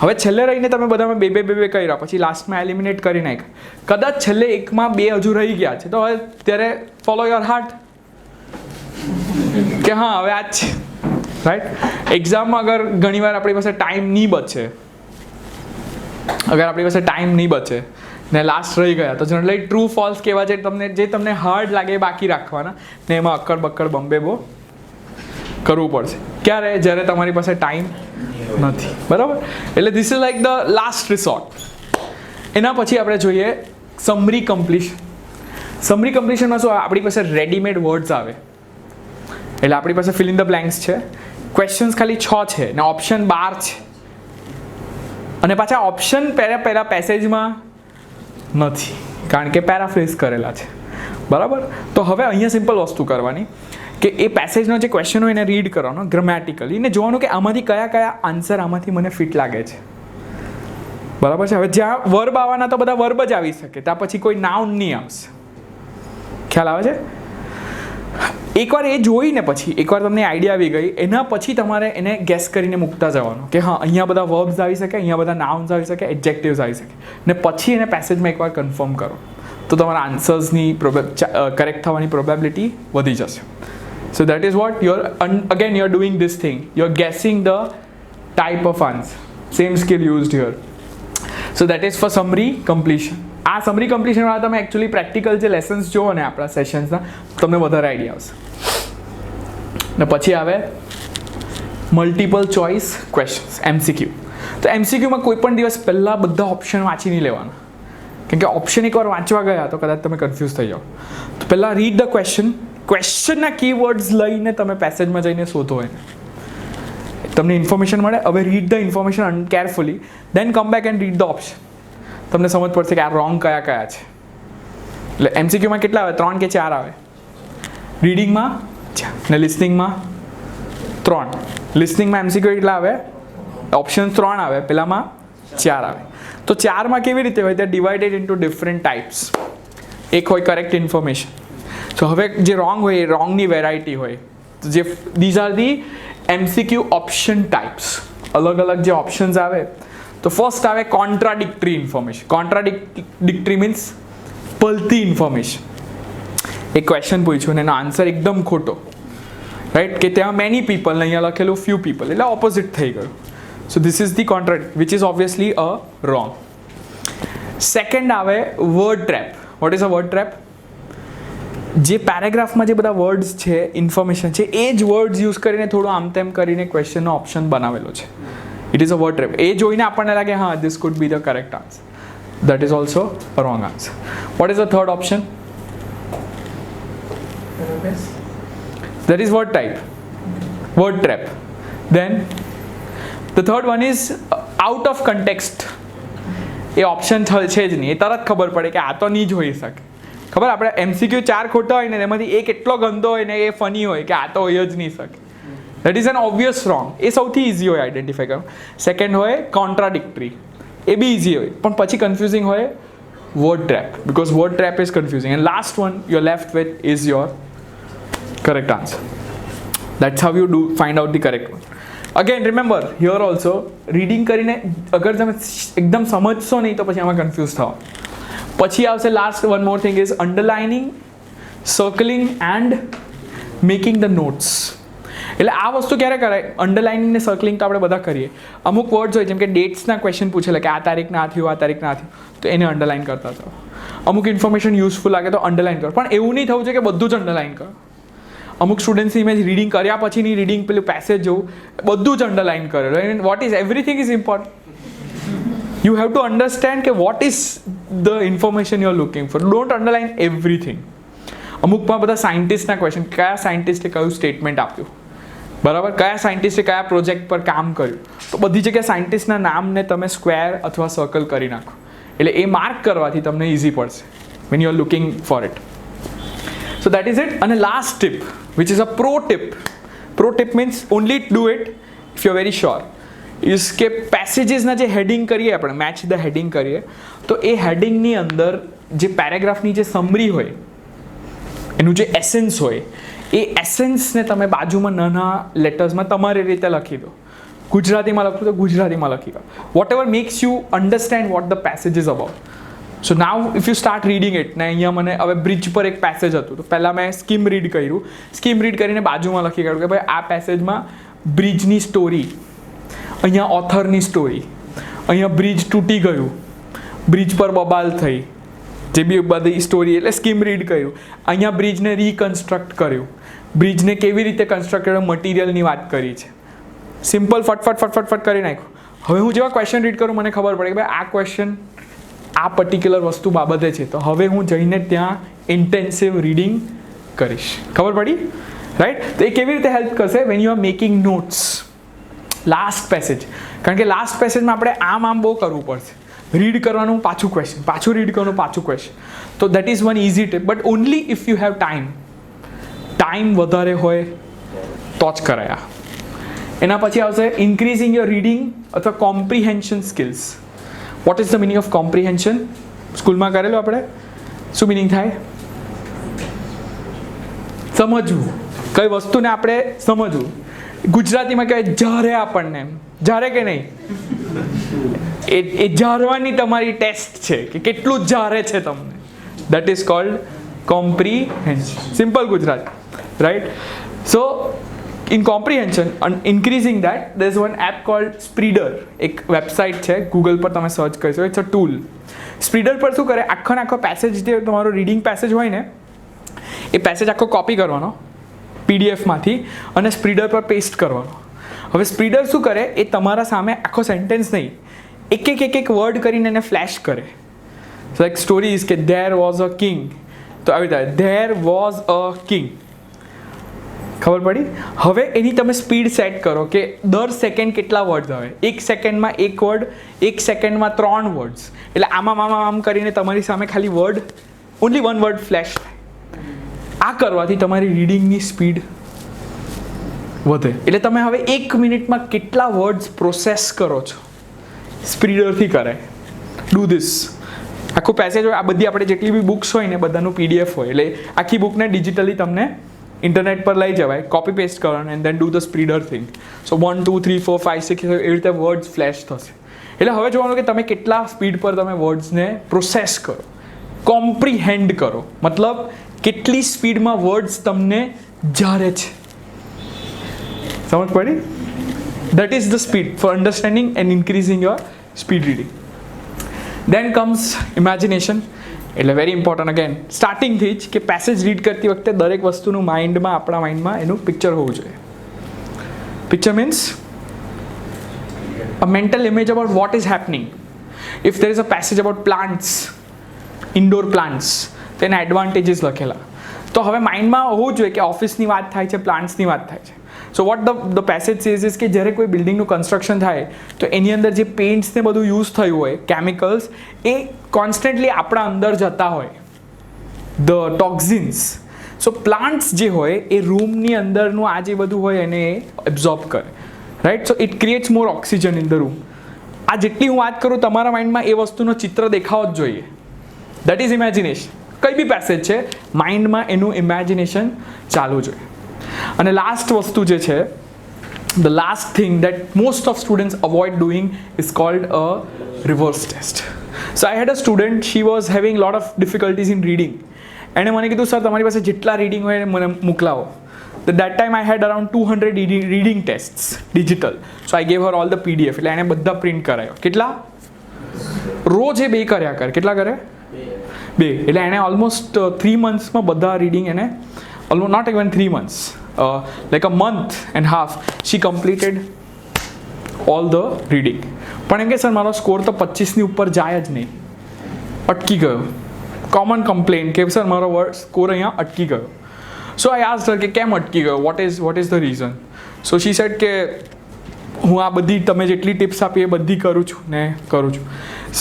હવે છેલ્લે રહીને તમે બધામાં બે કર્યા, પછી લાસ્ટમાં એલિમિનેટ કરી નાખ્યા. કદાચ છેલ્લે એકમાં 2 હજુ રહી ગયા છે, તો હવે ત્યારે ફોલો યોર હાર્ટ, કે હા હવે આ જ છે, રાઈટ. એક્ઝામમાં અગર ઘણીવાર આપણી પાસે ટાઈમ નહીં બચે, ને લાસ્ટ રહી ગયા, તો જનરલી ટ્રુ ફોલ્સ કહેવા જે તમને હાર્ડ લાગે એ બાકી રાખવાના, ને એમાં અક્કડ બક્કડ બંબે બો કરવું પડશે. ક્યારે? જ્યારે તમારી પાસે ટાઈમ નથી, બરાબર. એટલે this is like the last resort. એના પછી આપણે જોઈએ સમરી કમ્પ્લીશન. સમરી કમ્પ્લીશનમાં શું આવે, આપણી પાસે રેડીમેડ વર્ડ્સ આવે. એટલે આપણી પાસે ફિલ ઇન ધ બ્લેન્ક્સ છે, ક્વેશ્ચન્સ ખાલી 6 છે ને ઓપ્શન 12 છે, અને પાછા ઓપ્શન પહેલા પેસેજમાં નથી, કારણ કે પેરાફ્રેઝ કરેલા છે, બરાબર. તો હવે અહીંયા સિમ્પલ વસ્તુ કરવાની કે એ પેસેજનો જે ક્વેશ્ચન હોય એને રીડ કરવાનો ગ્રામેટિકલી, ને જોવાનું કે આમાંથી કયા આન્સર આમાંથી મને ફિટ લાગે છે, બરાબર છે. હવે જ્યાં વર્બ આવવાના તો બધા વર્બ જ આવી શકે, ત્યાં પછી કોઈ નાઉન નહીં આવશે. ખ્યાલ આવે છે? એકવાર એ જોઈને પછી એકવાર તમને આઈડિયા આવી ગઈ, એના પછી તમારે એને ગેસ કરીને મૂકતા જવાનું કે હા અહીંયા બધા વર્બ્સ આવી શકે, અહીંયા બધા નાઉન્સ આવી શકે, એડજેક્ટિવ્સ આવી શકે, ને પછી એને પેસેજમાં એકવાર કન્ફર્મ કરો, તો તમારા આન્સર્સની કરેક્ટ થવાની પ્રોબેબિલિટી વધી જશે. So that is what you are doing this thing, you are guessing the type of answer. Same skill used here. So that is for summary completion. આ સમરી કમ્પ્લીશનવાળા તમે એકચ્યુઅલી પ્રેક્ટિકલ જે lessons જુઓ ને આપણા સેશન્સના, તમને વધારે આઈડિયા આવશે. ને પછી આવે મલ્ટિપલ ચોઇસ ક્વેશ્ચન્સ, MCQ. તો MCQમાં કોઈ પણ દિવસ પહેલાં બધા ઓપ્શન વાંચી નહીં લેવાના, કેમ કે ઓપ્શન એકવાર વાંચવા ગયા તો કદાચ તમે કન્ફ્યુઝ થઈ જાઓ. તો પહેલાં રીડ ધ ક્વેશ્ચનના કીવર્ડ્સ લઈને તમે પેસેજમાં જઈને શોધો, એને તમને ઇન્ફોર્મેશન મળે. હવે read the information carefully, then come back and read the option. તમને સમજ પડશે કે આ રોંગ કયા છે. એટલે MCQમાં કેટલા આવે? 3 કે 4 આવે. રીડિંગમાં ને લિસનિંગમાં 3. લિસનિંગમાં MCQ કેટલા આવે? ઓપ્શન 3 આવે, પેલામાં 4 આવે. તો 4માં કેવી રીતે હોય? તે ડિવાઇડેડ ઇન્ટુ ડિફરન્ટ ટાઈપ્સ. એક હોય કરેક્ટ ઇન્ફોર્મેશન. તો હવે જે રોંગ હોય એ રોંગની વેરાયટી હોય. તો જે these are the MCQ option types. અલગ અલગ જે ઓપ્શન્સ આવે, તો ફર્સ્ટ આવે કોન્ટ્રાડિક્ટરી ઇન્ફોર્મેશન. કોન્ટ્રાડિક્ટરી મીન્સ પલતી ઇન્ફોર્મેશન. એક ક્વેશ્ચન પૂછ્યું અને એનો આન્સર એકદમ ખોટો, રાઈટ, કે ત્યાં મેની પીપલ ને અહીંયા લખેલું ફ્યુ પીપલ, એટલે ઓપોઝિટ થઈ ગયું. So this is the contradict, which is obviously a wrong. Second આવે word trap. What is a word trap? જે પેરેગ્રાફમાં જે બધા વર્ડ્સ છે, ઇન્ફોર્મેશન છે, એ જ વર્ડ્સ યુઝ કરીને થોડું આમ તેમ કરીને ક્વેશ્ચનનો ઓપ્શન બનાવેલો છે. It is a word trap. એ જોઈને આપણને લાગે હા this could be the correct answer. That is also a wrong answer. What is the third option? That is word type. Word trap. Then the third one is out of context. A option છે જ નહીં, એ તરત ખબર પડે કે આ તો નહીં જ હોઈ શકે. ખબર આપણે MCQ 4 ખોટા હોય ને એમાંથી એક એટલો ગંદો હોય ને એ ફની હોય કે આ તો હોય જ નહીં શકે. That is an obvious wrong. એ સૌથી ઇઝી હોય આઈડેન્ટિફાઈ કરવું. સેકન્ડ હોય કોન્ટ્રાડિક્ટરી, એ બી ઇઝી હોય, પણ પછી કન્ફ્યુઝિંગ હોય word trap, because word trap is confusing. And last one you're left with is your correct answer. That's how you do find out the correct one. Again remember here also reading કરીને અગર તમે એકદમ સમજશો નહીં તો પછી આમાં confuse થાઓ. પછી આવશે last one more thing is underlining, circling and making the notes. એટલે આ વસ્તુ ક્યારે કરાય? અંડરલાઇનિંગ ને સર્કલિંગ તો આપણે બધા કરીએ. અમુક વર્ડ્સ હોય જેમ કે ડેટ્સના ક્વેશ્ચન પૂછેલા કે આ તારીખના આ થયું, આ તારીખના આ થયું, તો એને અંડરલાઇન કરતા થાઓ. અમુક ઇન્ફોર્મેશન યુઝફુલ લાગે તો અંડરલાઇન કરો, પણ એવું નહીં થવું જોઈએ કે બધું જ અંડરલાઇન કરો. અમુક સ્ટુડન્ટ્સની મેં રીડિંગ કર્યા પછીની રીડિંગ પેલું પેસેજ જોવું, બધું જ અંડરલાઇન કરેલું. And what is everything is important. You have to understand કે what is the information you are looking for. Don't underline everything. અમુકમાં બધા સાયન્ટિસ્ટના ક્વેશ્ચન, કયા સાયન્ટિસ્ટે કયું સ્ટેટમેન્ટ આપ્યું, બરાબર, કયા સાયન્ટિસ્ટે કયા પ્રોજેક્ટ પર કામ કર્યું, તો બધી જગ્યાએ સાયન્ટિસ્ટના નામને તમે સ્ક્વેર અથવા સર્કલ કરી નાખો. એટલે એ માર્ક કરવાથી તમને ઇઝી પડશે when you are looking for it. So that is it. And a last tip, which is a pro tip. Pro tip means only do it if you are very sure. Is કે પેસેજીસના જે heading કરીએ આપણે, match the heading કરીએ, તો એ હેડિંગની અંદર જે પેરેગ્રાફની જે summary હોય, એનું જે એસેન્સ હોય, એ એસેન્સને તમે બાજુમાં નાના લેટર્સમાં તમારી રીતે લખી દો. ગુજરાતીમાં લખો તો ગુજરાતીમાં લખી દો. Whatever makes you understand what the passage is about. So now if you start reading it, ને અહીંયા મને હવે બ્રિજ પર એક પેસેજ હતું, તો પહેલાં મેં સ્કીમ રીડ કર્યું. સ્કીમ રીડ કરીને બાજુમાં લખી કાઢ્યું કે ભાઈ આ પેસેજમાં બ્રિજની સ્ટોરી, અહીંયા ઓથરની સ્ટોરી, અહીંયા બ્રિજ તૂટી ગયું, બ્રિજ પર બબાલ થઈ, જે બી બધી સ્ટોરી, એટલે સ્કીમ રીડ કર્યું. અહીંયા બ્રિજને રીકન્સ્ટ્રક્ટ કર્યું, બ્રિજને કેવી રીતે કન્સ્ટ્રક્ટ કર્યો, મટીરિયલની વાત કરી છે. સિમ્પલ ફટફટ કરી નાખ્યું. હવે હું જેવા ક્વેશ્ચન રીડ કરું મને ખબર પડે કે ભાઈ આ ક્વેશ્ચન આ પર્ટિક્યુલર વસ્તુ બાબતે છે, તો હવે હું જઈને ત્યાં ઇન્ટેન્સિવ રીડિંગ કરીશ. ખબર પડી, રાઈટ? તો એ કેવી રીતે હેલ્પ કરશે? When you are making notes. Last passage, કારણ કે લાસ્ટ પેસેજમાં આપણે આમ બહુ કરવું પડશે. રીડ કરવાનું, પાછું ક્વેશ્ચન, પાછું રીડ કરવાનું, પાછું ક્વેશ્ચન. તો that is one easy tip, but only if you have time. Time વધારે હોય તો જ કરાયા. એના પછી આવશે ઇન્ક્રીઝિંગ યોર રીડિંગ અથવા comprehension skills. Vote is the meaning of comprehension? સ્કૂલમાં કરેલું આપણે. શું મિનિંગ થાય? સમજવું, કઈ વસ્તુને આપણે સમજવું. ગુજરાતીમાં કહેવાય જ્યારે, આપણને જ્યારે કે નહીં, એ જારવાની તમારી ટેસ્ટ છે કે કેટલું જારે છે તમને. That is cold comprehension. Simple Gujarati, right? So in comprehension, increasing that, there is one app called Spreader. એક વેબસાઇટ છે, ગૂગલ પર તમે સર્ચ કરી શકો. It's a tool. સ્પ્રીડર પર શું કરે, આખો પેસેજ, જે તમારો રીડિંગ પેસેજ હોય ને, એ પેસેજ આખો કોપી કરવાનો પીડીએફમાંથી અને સ્પ્રીડર પર પેસ્ટ કરવાનો. હવે સ્પ્રીડર શું કરે, એ તમારા સામે આખો સેન્ટેન્સ નહીં, એક વર્ડ કરીને એને ફ્લેશ કરે. સો એક સ્ટોરી ઇઝ કે ધેર વોઝ અ કિંગ, તો આવી થાય ધેર વોઝ અ કિંગ. ખબર પડી? હવે એની તમે સ્પીડ સેટ કરો કે દર સેકન્ડ કેટલા વર્ડ્સ આવે. 1 સેકન્ડમાં 1 વર્ડ, 1 સેકન્ડમાં 3 વર્ડ્સ. એટલે આમ કરીને તમારી સામે ખાલી વર્ડ, ઓનલી 1 વર્ડ ફ્લેશ થાય. આ કરવાથી તમારી રીડિંગની સ્પીડ વધે. એટલે તમે હવે 1 મિનિટમાં કેટલા વર્ડ્સ પ્રોસેસ કરો છો, સ્પ્રીડરથી કરાય. Do this. આખું પેસેજ હોય, આ બધી આપણે જેટલી બી બુક્સ હોય ને બધાનું PDF હોય, એટલે આખી બુકને ડિજિટલી તમને ઇન્ટરનેટ પર લઈ જવાય, કોપી પેસ્ટ કરવાનું, and then do the Spreeder thing. So 1 2 3 4 5 6 એવી રીતે વર્ડ્સ ફ્લેશ થશે. એટલે હવે જોવાનું કે તમે કેટલા સ્પીડ પર તમે વર્ડ્સને પ્રોસેસ કરો, કોમ્પ્રિહેન્ડ કરો. મતલબ કેટલી સ્પીડમાં વર્ડ્સ તમને જારે છે. સમજ પડી? That is the speed for understanding and increasing your speed reading. Then comes imagination. એટલે વેરી ઇમ્પોર્ટન્ટ અગેન સ્ટાર્ટિંગથી જ કે પેસેજ રીડ કરતી વખતે દરેક વસ્તુનું આપણા માઇન્ડમાં એનું પિક્ચર હોવું જોઈએ. Picture means a mental image about what is happening. If there is a passage about plants, indoor plants, તો એના એડવાન્ટેજીસ લખેલા. તો હવે માઇન્ડમાં હોવું જોઈએ કે ઓફિસની વાત થાય છે, પ્લાન્ટ્સની વાત થાય છે, so what the passage says is કે જ્યારે કોઈ બિલ્ડિંગનું કન્સ્ટ્રક્શન થાય તો એની અંદર જે પેઇન્ટ્સ ને બધું યુઝ થયું હોય, કેમિકલ્સ, એ કોન્સ્ટન્ટલી આપણા અંદર જતા હોય, ધ ટોક્ઝિન્સ. સો પ્લાન્ટ્સ જે હોય એ રૂમની અંદરનું આ જે બધું હોય એને એબ્ઝોર્બ કરે, right. So it creates more oxygen in the room. આ જેટલી હું વાત કરું તમારા માઇન્ડમાં એ વસ્તુનો ચિત્ર દેખાવો જ જોઈએ. That is imagination. કંઈ બી પેસેજ છે માઇન્ડમાં એનું ઇમેજિનેશન ચાલવું જોઈએ. અને લાસ્ટ વસ્તુ જે છે, the last thing that most of students avoid doing is called a reverse test. So I had a student, she was having lot of difficulties in reading. એણે મને કીધું સર તમારી પાસે જેટલા રીડિંગ હોય મને મોકલાવો. That time I had around 200 reading tests digital, so I gave her all the PDF. એટલે એને બધા પ્રિન્ટ કરાયો. કેટલા? રોજ એ 2 કર્યા કરે. કેટલા કરે? 2. એટલે એને ઓલમોસ્ટ 3 monthsમાં બધા રીડિંગ એને, almost not even 3 months, like a month and half she completed all the reading. પણ એમ કે સર મારો સ્કોર તો 25ની ઉપર જાય જ નહીં, અટકી ગયો. કોમન કમ્પ્લેન કે સર મારો સ્કોર અહીંયા અટકી ગયો. So I asked her કે કેમ અટકી ગયો, what is the reason? So she said કે હું આ બધી તમે જેટલી ટિપ્સ આપી એ બધી કરું છું.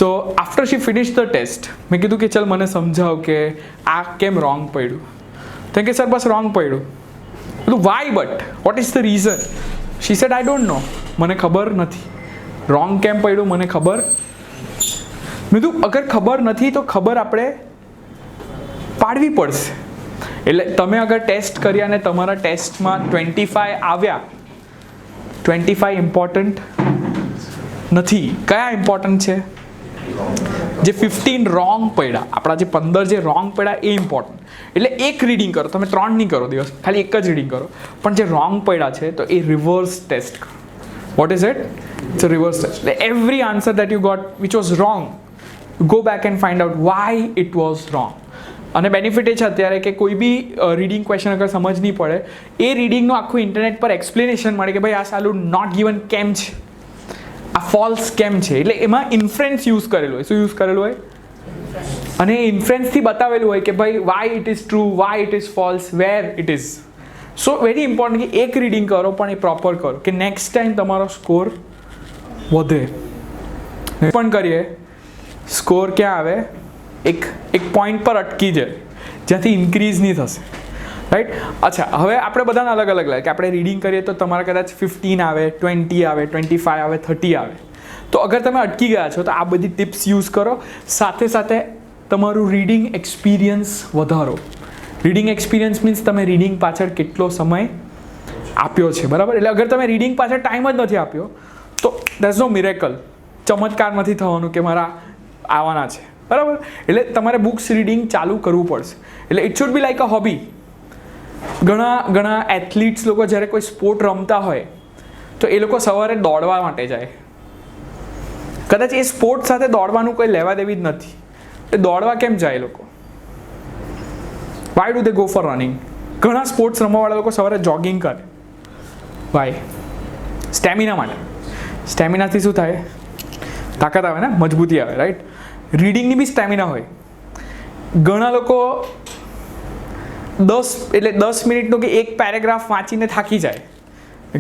So after she finished the test, મેં કીધું કે ચલ મને સમજાવ કે આ કેમ રોંગ પડ્યું. તો કે સર બસ રોંગ પડ્યું. કીધું why but what is the reason? She said I don't know, મને ખબર નથી રોંગ કેમ પડ્યું, મને ખબર. મેં કીધું અગર ખબર નથી તો ખબર આપણે પાડવી પડશે. એટલે તમે અગર ટેસ્ટ કર્યા અને તમારા ટેસ્ટમાં 25 આવ્યા, 25 ઇમ્પોર્ટન્ટ નથી. કયા ઇમ્પોર્ટન્ટ છે? જે 15 રોંગ પડ્યા, આપણા જે 15 જે રોંગ પડ્યા એ ઇમ્પોર્ટન્ટ. એટલે એક રીડિંગ કરો, તમે 3 નહીં કરો દિવસ, ખાલી એક જ રીડિંગ કરો. પણ જે રોંગ પડ્યા છે તો એ રિવર્સ ટેસ્ટ કરો. What is it? It's a reverse test. એટલે every answer that you got which was wrong, go back and find out why it was wrong. અને બેનિફિટ એ છે અત્યારે કે કોઈ બી રીડિંગ ક્વેશ્ચન અગર સમજ નહીં પડે, એ રીડિંગનું આખું ઇન્ટરનેટ પર એક્સપ્લેનેશન મળે કે ભાઈ આ સાલું નોટ ગિવન કેમ છે, આ ફોલ્સ કેમ છે. એટલે એમાં ઇન્ફરન્સ યુઝ કરેલું હોય. શું યુઝ કરેલું હોય? અને એ ઇન્ફરન્સથી બતાવેલું હોય કે ભાઈ why it is true, why it is false, where it is. So very important કે એક રીડિંગ કરો પણ એ પ્રોપર કરો કે નેક્સ્ટ ટાઈમ તમારો સ્કોર વધે. પણ કરીએ સ્કોર ક્યાં આવે? એક પોઈન્ટ પર અટકી જાય જ્યાંથી ઇન્ક્રીઝ નહીં થશે, રાઈટ. અચ્છા, હવે આપણે બધાને અલગ અલગ લાગે કે આપણે રીડિંગ કરીએ તો તમારા કદાચ 15 આવે, 20 આવે, 25 આવે, 30 આવે. તો અગર તમે અટકી ગયા છો તો આ બધી ટિપ્સ યુઝ કરો. સાથે સાથે તમારું રીડિંગ એક્સપિરિયન્સ વધારો. રીડિંગ એક્સપિરિયન્સ મીન્સ તમે રીડિંગ પાછળ કેટલો સમય આપ્યો છે, બરાબર. એટલે અગર તમે રીડિંગ પાછળ ટાઈમ જ નથી આપ્યો તો દેટ્સ નો મિરેકલ. ચમત્કાર નથી થવાનું કે મારા આવવાના છે, બરાબર. એટલે તમારે બુક્સ રીડિંગ ચાલુ કરવું પડશે. એટલે it should be like a hobby. ઘણા એથ્લીટ્સ લોકો જ્યારે કોઈ સ્પોર્ટ રમતા હોય તો એ લોકો સવારે દોડવા માટે જાય. કદાચ એ સ્પોર્ટ સાથે દોડવાનું કોઈ લેવા દેવી જ નથી, એ દોડવા કેમ જાય એ લોકો? Why do they go for running? ઘણા સ્પોર્ટ્સ રમવાવાળા લોકો સવારે જોગિંગ કરે. વાય? સ્ટેમિના માટે. સ્ટેમિનાથી શું થાય? તાકાત આવે ને, મજબૂતી આવે, રાઈટ. રીડિંગની બી સ્ટેમિના હોય. ઘણા લોકો 10 મિનિટનો કે એક પેરેગ્રાફ વાંચીને થાકી જાય.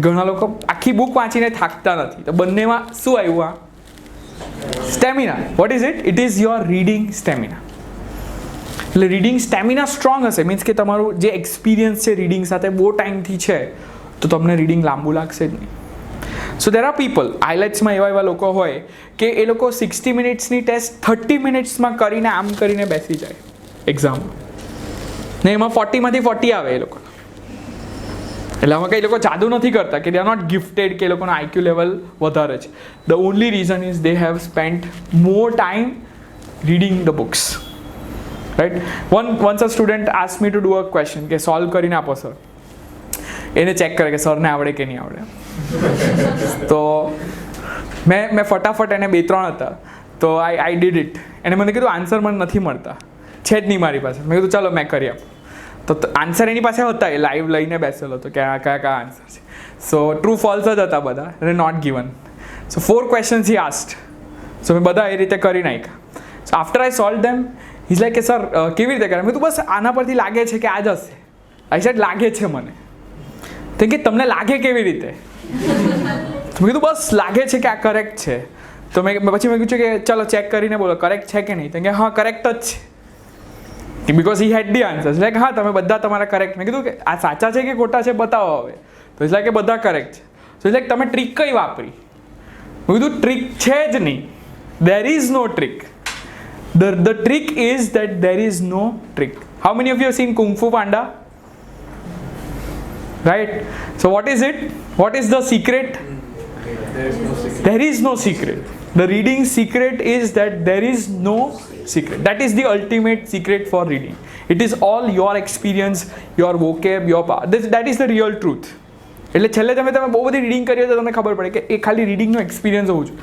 ઘણા લોકો આખી બુક વાંચીને થાકતા નથી. તો બંનેમાં શું આવ્યું? આ stamina. Vote is it? It is your reading stamina. એટલે રીડિંગ સ્ટેમિના સ્ટ્રોંગ હશે મીન્સ કે તમારું જે એક્સપિરિયન્સ છે રીડિંગ સાથે બહુ ટાઈમથી છે તો તમને રીડિંગ લાંબુ લાગશે જ નહીં. સો દેર આર પીપલ, આઈલેટ્સમાં એવા લોકો હોય કે એ લોકો 60 મિનિટ્સની ટેસ્ટ 30 મિનિટ્સમાં કરીને આમ કરીને બેસી જાય એક્ઝામમાં, ને એમાં 40માંથી 40 આવે એ લોકો. એટલે આમાં કંઈ લોકો જાદુ નથી કરતા કે દે આર નોટ ગિફ્ટેડ કે એ લોકોનો આઈક્યુ લેવલ વધારે છે. The only reason is they have spent more time reading the books, right. Once a student ask me to do a question કે સોલ્વ કરીને આપો સર. એને ચેક કરે કે સરને આવડે કે નહીં આવડે. તો મેં ફટાફટ એને 2-3 હતા તો આઈ ડીડ ઇટ. એને મને કીધું આન્સર મને નથી મળતા, છે જ નહીં મારી પાસે. મેં કીધું ચાલો મેં કરી આપું. તો આન્સર એની પાસે હતા, એ લાઈવ લઈને બેસેલો હતો કે કયા આન્સર છે. સો ટ્રુ ફોલ્સ જ હતા બધા, અને not given. So 4 questions he asked. So મેં બધા એ રીતે કરી નાખ્યા. So after I solve them is like કે સર કેવી રીતે કર્યા? મેં કીધું બસ આના પરથી લાગે છે કે આ જ હશે. આઈ સેડ લાગે છે મને. તો કે તમને લાગે કેવી રીતે? તો મેં કીધું બસ લાગે છે કે આ કરેક્ટ છે. તો પછી મેં પૂછ્યું કે ચલો ચેક કરીને બોલો કરેક્ટ છે કે નહીં? તો કે હા કરેક્ટ જ છે, because he had the answers. Like હા તમે બધા તમારા કરેક્ટ. મેં કીધું કે આ સાચા છે કે ખોટા છે બતાવો હવે. તો એટલે કે બધા કરેક્ટ છે. તો એટલે તમે ટ્રીક કઈ વાપરી? મેં કીધું ટ્રીક છે જ નહીં. There is no trick. The trick is that there is no trick. How many of you have seen Kung Fu Panda? Right? So what is it? What is the secret? There is no secret. The reading secret is that there is no secret. That is the ultimate secret for reading. It is all your experience, your vocab, your power. That is the real truth. એટલે છેલ્લે તમે બહુ બધી reading કરી હોય તો તમને ખબર પડે કે એ ખાલી રીડિંગનો એક્સપિરિયન્સ હોવું જોઈએ.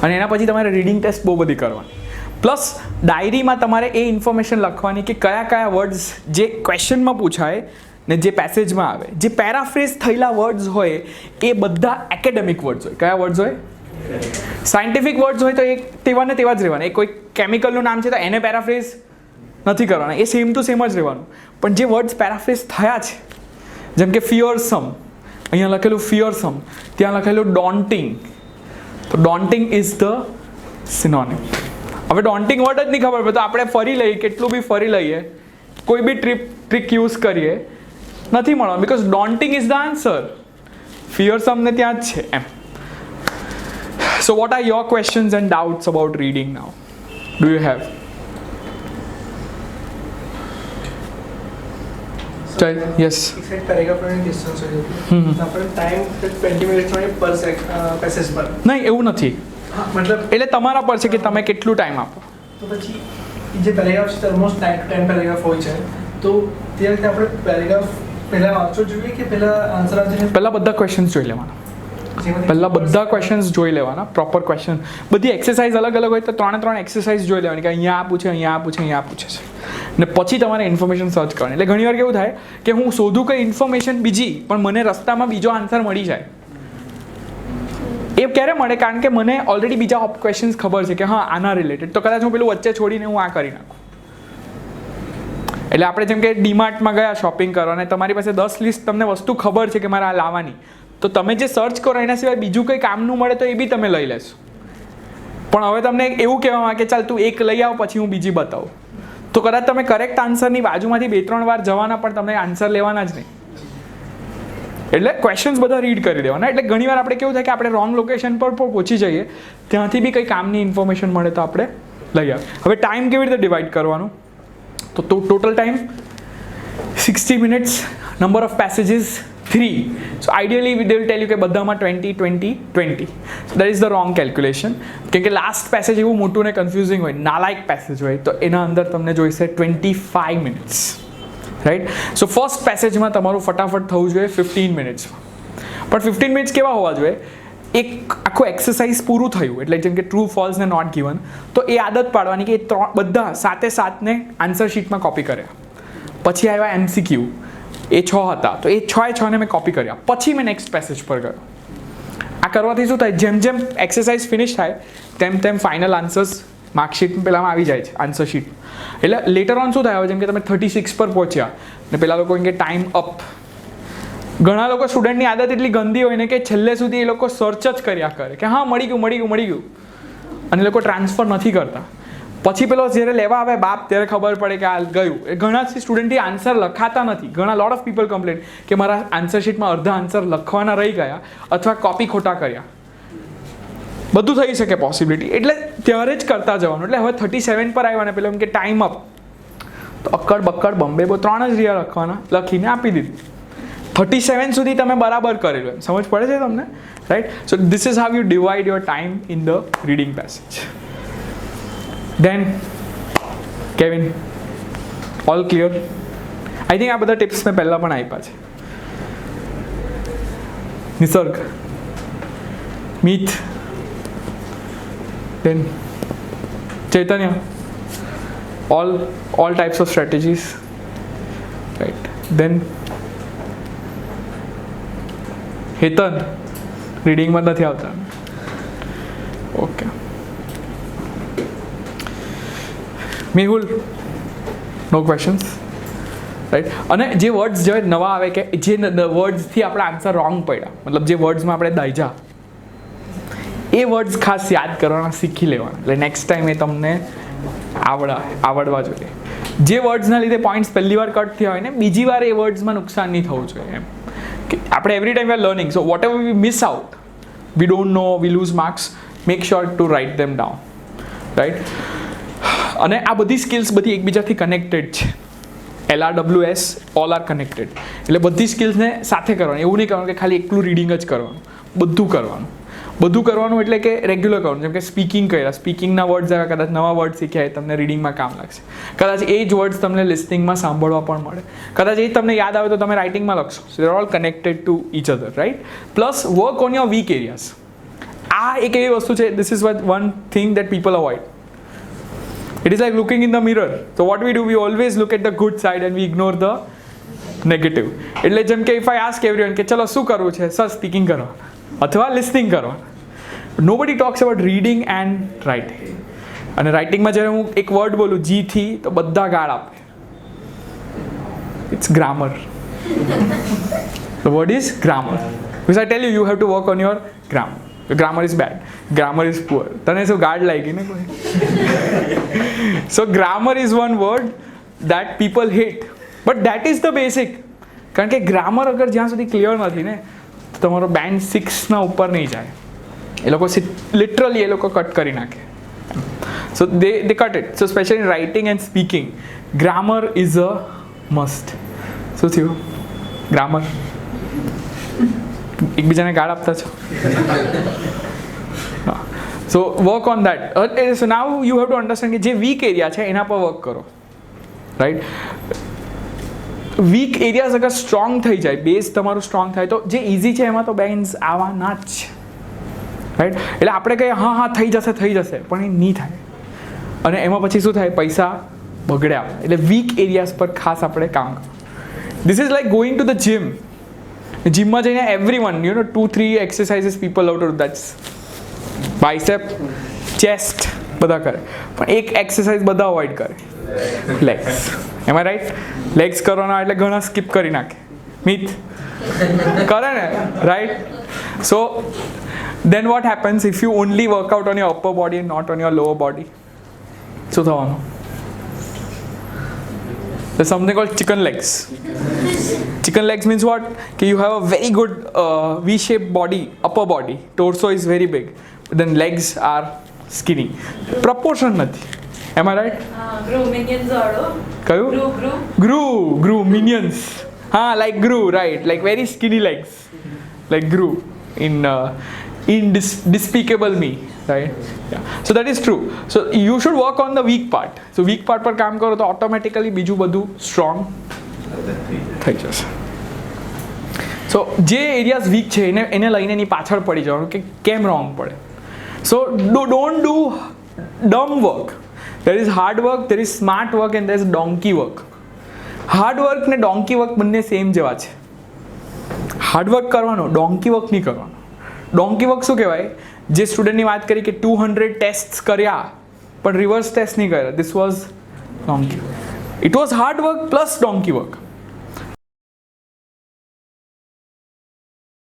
અને એના પછી તમારે રીડિંગ ટેસ્ટ બહુ બધી કરવાની. પ્લસ ડાયરીમાં તમારે એ ઇન્ફોર્મેશન લખવાની કે કયા કયા વર્ડ્સ જે ક્વેશ્ચનમાં પૂછાય ને જે પેસેજમાં આવે, જે પેરાફ્રેઝ થયેલા વર્ડ્સ હોય એ બધા એકેડેમિક વર્ડ્સ હોય. કયા વર્ડ્સ હોય? સાયન્ટિફિક વર્ડ્સ હોય તો એ તેવા ને તેવા જ રહેવાના. એ કોઈ કેમિકલનું નામ છે તો એને પેરાફ્રેઝ નથી કરવાના, એ સેમ ટુ સેમ જ રહેવાનું. પણ જે વર્ડ્સ પેરાફ્રેઝ થયા છે, જેમ કે ફિયરસમ, અહીંયા લખેલું ફિયરસમ, ત્યાં લખેલું ડોન્ટિંગ, તો ડોન્ટિંગ ઇઝ ધ સિનોનિમ. હવે ડોન્ટિંગ વર્ડ જ નહીં ખબર પડે તો આપણે ફરી લઈએ, કેટલું બી ફરી લઈએ, કોઈ બી ટ્રીક યુઝ કરીએ, નથી મળવાનું, બિકોઝ ડોન્ટિંગ ઇઝ ધ આન્સર. ફિયરસમ ને ત્યાં જ છે એમ. So what are your questions and doubts about reading now? Do you have? Yes. Exact paragraph and distance હોય છે. આપણે ટાઈમ 20 મિનિટ્સ માં પર પેસેજ પર. નહીં એવું નથી. હા મતલબ એટલે તમારા પર છે કે તમે કેટલું ટાઈમ આપો. તો પછી જે પેરેગ્રાફ છે ઓલમોસ્ટ 10 પેરેગ્રાફ હોય છે, તો તે વખતે આપણે પેરેગ્રાફ પહેલા વાંચવો જોઈએ કે પહેલા આન્સર આપીને પહેલા બધા ક્વેશ્ચન્સ જોઈ લેવાના. પહેલાં બધા ક્વેશ્ચન્સ જોઈ લેવાના, પ્રોપર ક્વેશ્ચન. બધી એક્સરસાઇઝ અલગ અલગ હોય તો 3 એક્સરસાઇઝ જોઈ લેવાની કે અહીંયા આ પૂછે, અહીંયા આ પૂછે, અહીંયા આ પૂછે છે. ને પછી તમારે ઇન્ફોર્મેશન સર્ચ કરવાની. એટલે ઘણીવાર કેવું થાય કે હું શોધું કંઈ ઇન્ફોર્મેશન બીજી, પણ મને રસ્તામાં બીજો આન્સર મળી જાય. એ ક્યારે મળે? કારણ કે મને ઓલરેડી બીજા ક્વેશ્ચન્સ ખબર છે કે હા આના રિલેટેડ, તો કદાચ હું પેલું વચ્ચે છોડીને હું આ કરી નાખું. એટલે આપણે જેમ કે ડીમાર્ટમાં ગયા શોપિંગ કરવા અને તમારી પાસે 10 લિસ્ટ તમને વસ્તુ ખબર છે કે મારે આ લાવવાની, તો તમે જે સર્ચ કરો એના સિવાય બીજું કંઈ કામનું મળે તો એ બી તમે લઈ લેશો. પણ હવે તમને એવું કહેવામાં કે ચાલ તું એક લઈ આવ પછી હું બીજી બતાવું, તો કદાચ તમે કરેક્ટ આન્સરની બાજુમાંથી 2-3 વાર જવાના પણ તમે આન્સર લેવાના જ નહીં. એટલે ક્વેશ્ચન્સ બધા રીડ કરી દેવાના. એટલે ઘણીવાર આપણે કેવું થાય કે આપણે રોંગ લોકેશન પર પહોંચી જઈએ, ત્યાંથી બી કંઈ કામની ઇન્ફોર્મેશન મળે તો આપણે લઈ આવે. હવે ટાઈમ કેવી રીતે ડિવાઈડ કરવાનું? તો total time 60 minutes, number of passages 3. So ideally they will tell you કે બધામાં 20. So that is the wrong calculation. કેમ કે લાસ્ટ પેસેજ એવું મોટું ને કન્ફ્યુઝિંગ હોય, નાલાયક પેસેજ હોય, તો એના અંદર તમને જોઈશે 25 મિનિટ્સ, રાઈટ. સો ફર્સ્ટ પેસેજમાં તમારું ફટાફટ થવું જોઈએ 15 મિનિટ્સમાં. પણ 15 મિનિટ્સ કેવા હોવા જોઈએ? એક આખું એક્સરસાઇઝ પૂરું થયું એટલે જેમ કે ટ્રુ ફોલ્સ ને નોટ ગિવન, તો એ આદત પાડવાની કે બધા 7 આન્સર શીટમાં કોપી કર્યા. પછી આવ્યા MCQ, એ 6 હતા, તો એ 6 ને મેં કોપી કર્યા. પછી મેં નેક્સ્ટ પેસેજ પર ગયો. આ કરવાથી શું થાય? જેમ જેમ એક્સરસાઇઝ ફિનિશ થાય તેમ તેમ ફાઇનલ આન્સર્સ માર્કશીટ પહેલાંમાં આવી જાય છે, આન્સર શીટ. એટલે લેટર ઓન શું થાય? જેમ કે તમે 36 પર પહોંચ્યા ને પેલા લોકો કે ટાઈમ અપ. ઘણા લોકો સ્ટુડન્ટની આદત એટલી ગંદી હોય ને કે છેલ્લે સુધી એ લોકો સર્ચ જ કર્યા કરે કે હા મળી ગયું, અને એ લોકો ટ્રાન્સફર નથી કરતા. પછી પેલો જ્યારે લેવા આવે બાપ ત્યારે ખબર પડે કે આ ગયું. એ ઘણા સ્ટુડન્ટથી આન્સર લખાતા નથી. ઘણા લોટ ઓફ પીપલ કમ્પ્લેન કે મારા આન્સર શીટમાં અડધા આન્સર લખવાના રહી ગયા અથવા કોપી ખોટા કર્યા. બધું થઈ શકે પોસિબિલિટી, એટલે ત્યારે જ કરતા જવાનું. એટલે હવે 37 પર આવ્યા ને પેલો એમ કે ટાઈમ અપ, તો અક્કડ બક્કડ બોમ્બે 3 જ રિયા લખવાના, લખીને આપી દીધું. 37 સુધી તમે બરાબર કરેલું. એમ સમજ પડે છે તમને? Right. So this is how you divide your time in the reading passage. Then, Kevin, all clear? I think આ બધા ટિપ્સ મેં પહેલાં પણ આપ્યા છે. નિસર્ગ, મિત, then Chaitanya, all types of strategies, right? Then હેતન, રીડિંગમાં નથી આવતા. Okay. Mehul, no questions, right. અને જે વર્ડ્સ જે નવા આવે કે જે વર્ડ્સથી આપણા આન્સર રોંગ પડ્યા, મતલબ જે વર્ડ્સમાં આપણે દાયજા, એ વર્ડ્સ ખાસ યાદ કરવાના, શીખી લેવાના, એટલે નેક્સ્ટ ટાઈમ એ તમને આવડવા જોઈએ. જે વર્ડ્સના લીધે પોઈન્ટ્સ પહેલી વાર કટ થયા હોય ને, બીજી વાર એ વર્ડ્સમાં નુકસાન નહીં થવું જોઈએ એમ. કે આપણે every time we are learning, so whatever we miss out, we don't know, we lose marks, make sure to write them down, right. અને આ બધી સ્કિલ્સ બધી એકબીજાથી કનેક્ટેડ છે. LRWS all are connected. એટલે બધી સ્કિલ્સને સાથે કરવાની, એવું નહીં કરવાનું કે ખાલી એકલું રીડિંગ જ કરવાનું, બધું કરવાનું. બધું કરવાનું એટલે કે રેગ્યુલર કરવાનું. જેમ કે સ્પીકિંગ કર્યા, સ્પીકિંગના વર્ડ્સ આવ્યા, કદાચ નવા વર્ડ શીખ્યા, એ તમને રીડિંગમાં કામ લાગશે. કદાચ એ જ વર્ડ્સ તમને લિસનિંગમાં સાંભળવા પણ મળે. કદાચ એ તમને યાદ આવે તો તમે રાઇટિંગમાં લખશો. So they are all connected to each other, right. Plus work on your weak areas. આ એક એવી વસ્તુ છે, this is one thing that people avoid. It is like looking in the mirror. So what we do, we always look at the good side and we ignore the negative. એટલે જેમ કે if I ask everyone કે ચલો શું કરવું છે, sir speaking કરવાનું અથવા લિસનિંગ કરવાનું. Nobody talks about reading and writing. અને રાઇટિંગમાં જ્યારે હું એક વર્ડ બોલું G થી તો બધા ગાળ આપે. It's grammar. The word is grammar. Because I tell you, you have to work on your grammar. Your grammar is bad. Grammar is poor. તને શું ગાળ લાગી ને કોઈ? So grammar is one word that people hate. But that is the basic. કારણ કે grammar અગર જ્યાં સુધી ક્લિયર નથી ને તો તમારો બેન્ડ 6ના ઉપર નહીં જાય. એ લોકો લિટરલી એ લોકો કટ કરી નાખે. So they cut it. So especially in writing and speaking, grammar is a must. શું થયું? ગ્રામર એકબીજાને ગાળ આપતા છો? So work on that. So now you have to understand કે જે વીક એરિયા છે એના પર વર્ક કરો, રાઈટ. વીક એરિયાઝ અગર સ્ટ્રોંગ થઈ જાય, બેઝ તમારું સ્ટ્રોંગ થાય તો જે ઇઝી છે એમાં તો બેન્ડ્સ આવવાના જ છે, રાઈટ. એટલે આપણે કહીએ હા થઈ જશે પણ એ નહીં થાય. અને એમાં પછી શું થાય? પૈસા બગડે આપણે. એટલે વીક એરિયાઝ પર ખાસ આપણે કામ કરો. This is like going to the gym. જીમમાં જઈને everyone 2-3 exercises people love to do. That's bicep, chest બધા કરે, પણ એક એક્સરસાઇઝ બધા અવોઇડ કરે, legs. Am I right? Legs કરવાના એટલે ઘણા સ્કીપ કરી નાખે. મિથ કરે ને, right. So then what happens if you only work out on your upper body and not on your lower body? શું થવાનું? There's something called chicken legs. Chicken legs means what? That you have a very good V-shaped body, upper body. Torso is very big. But then legs are skinny. Proportion નથી. Am I right? Gru minions વાળો. કયું? Gru minions. Like Gru, right? Like very skinny legs. Like Gru in Despicable Me, right? Yeah. So that is true. So you should work on the weak part. So weak part પર કામ કરો તો automatically બીજું બધું strong થઈ જશે. સો જે areas week છે એને લઈને એની પાછળ પડી જવાનું કે કેમ રોંગ પડે. So don't do dumb work. there is hard work, there is smart work and there is donkey work. Hard work ને ડોંકી વર્ક બંને સેમ જેવા છે. હાર્ડ વર્ક કરવાનો, ડોંકી વર્ક નહીં કરવાનો. ડોંકી વર્ક શું કહેવાય? જે સ્ટુડન્ટની વાત કરી કે 200 ટેસ્ટ કર્યા પણ રિવર્સ ટેસ્ટ નહીં કર્યા, this was donkey. It was hard work plus donkey work.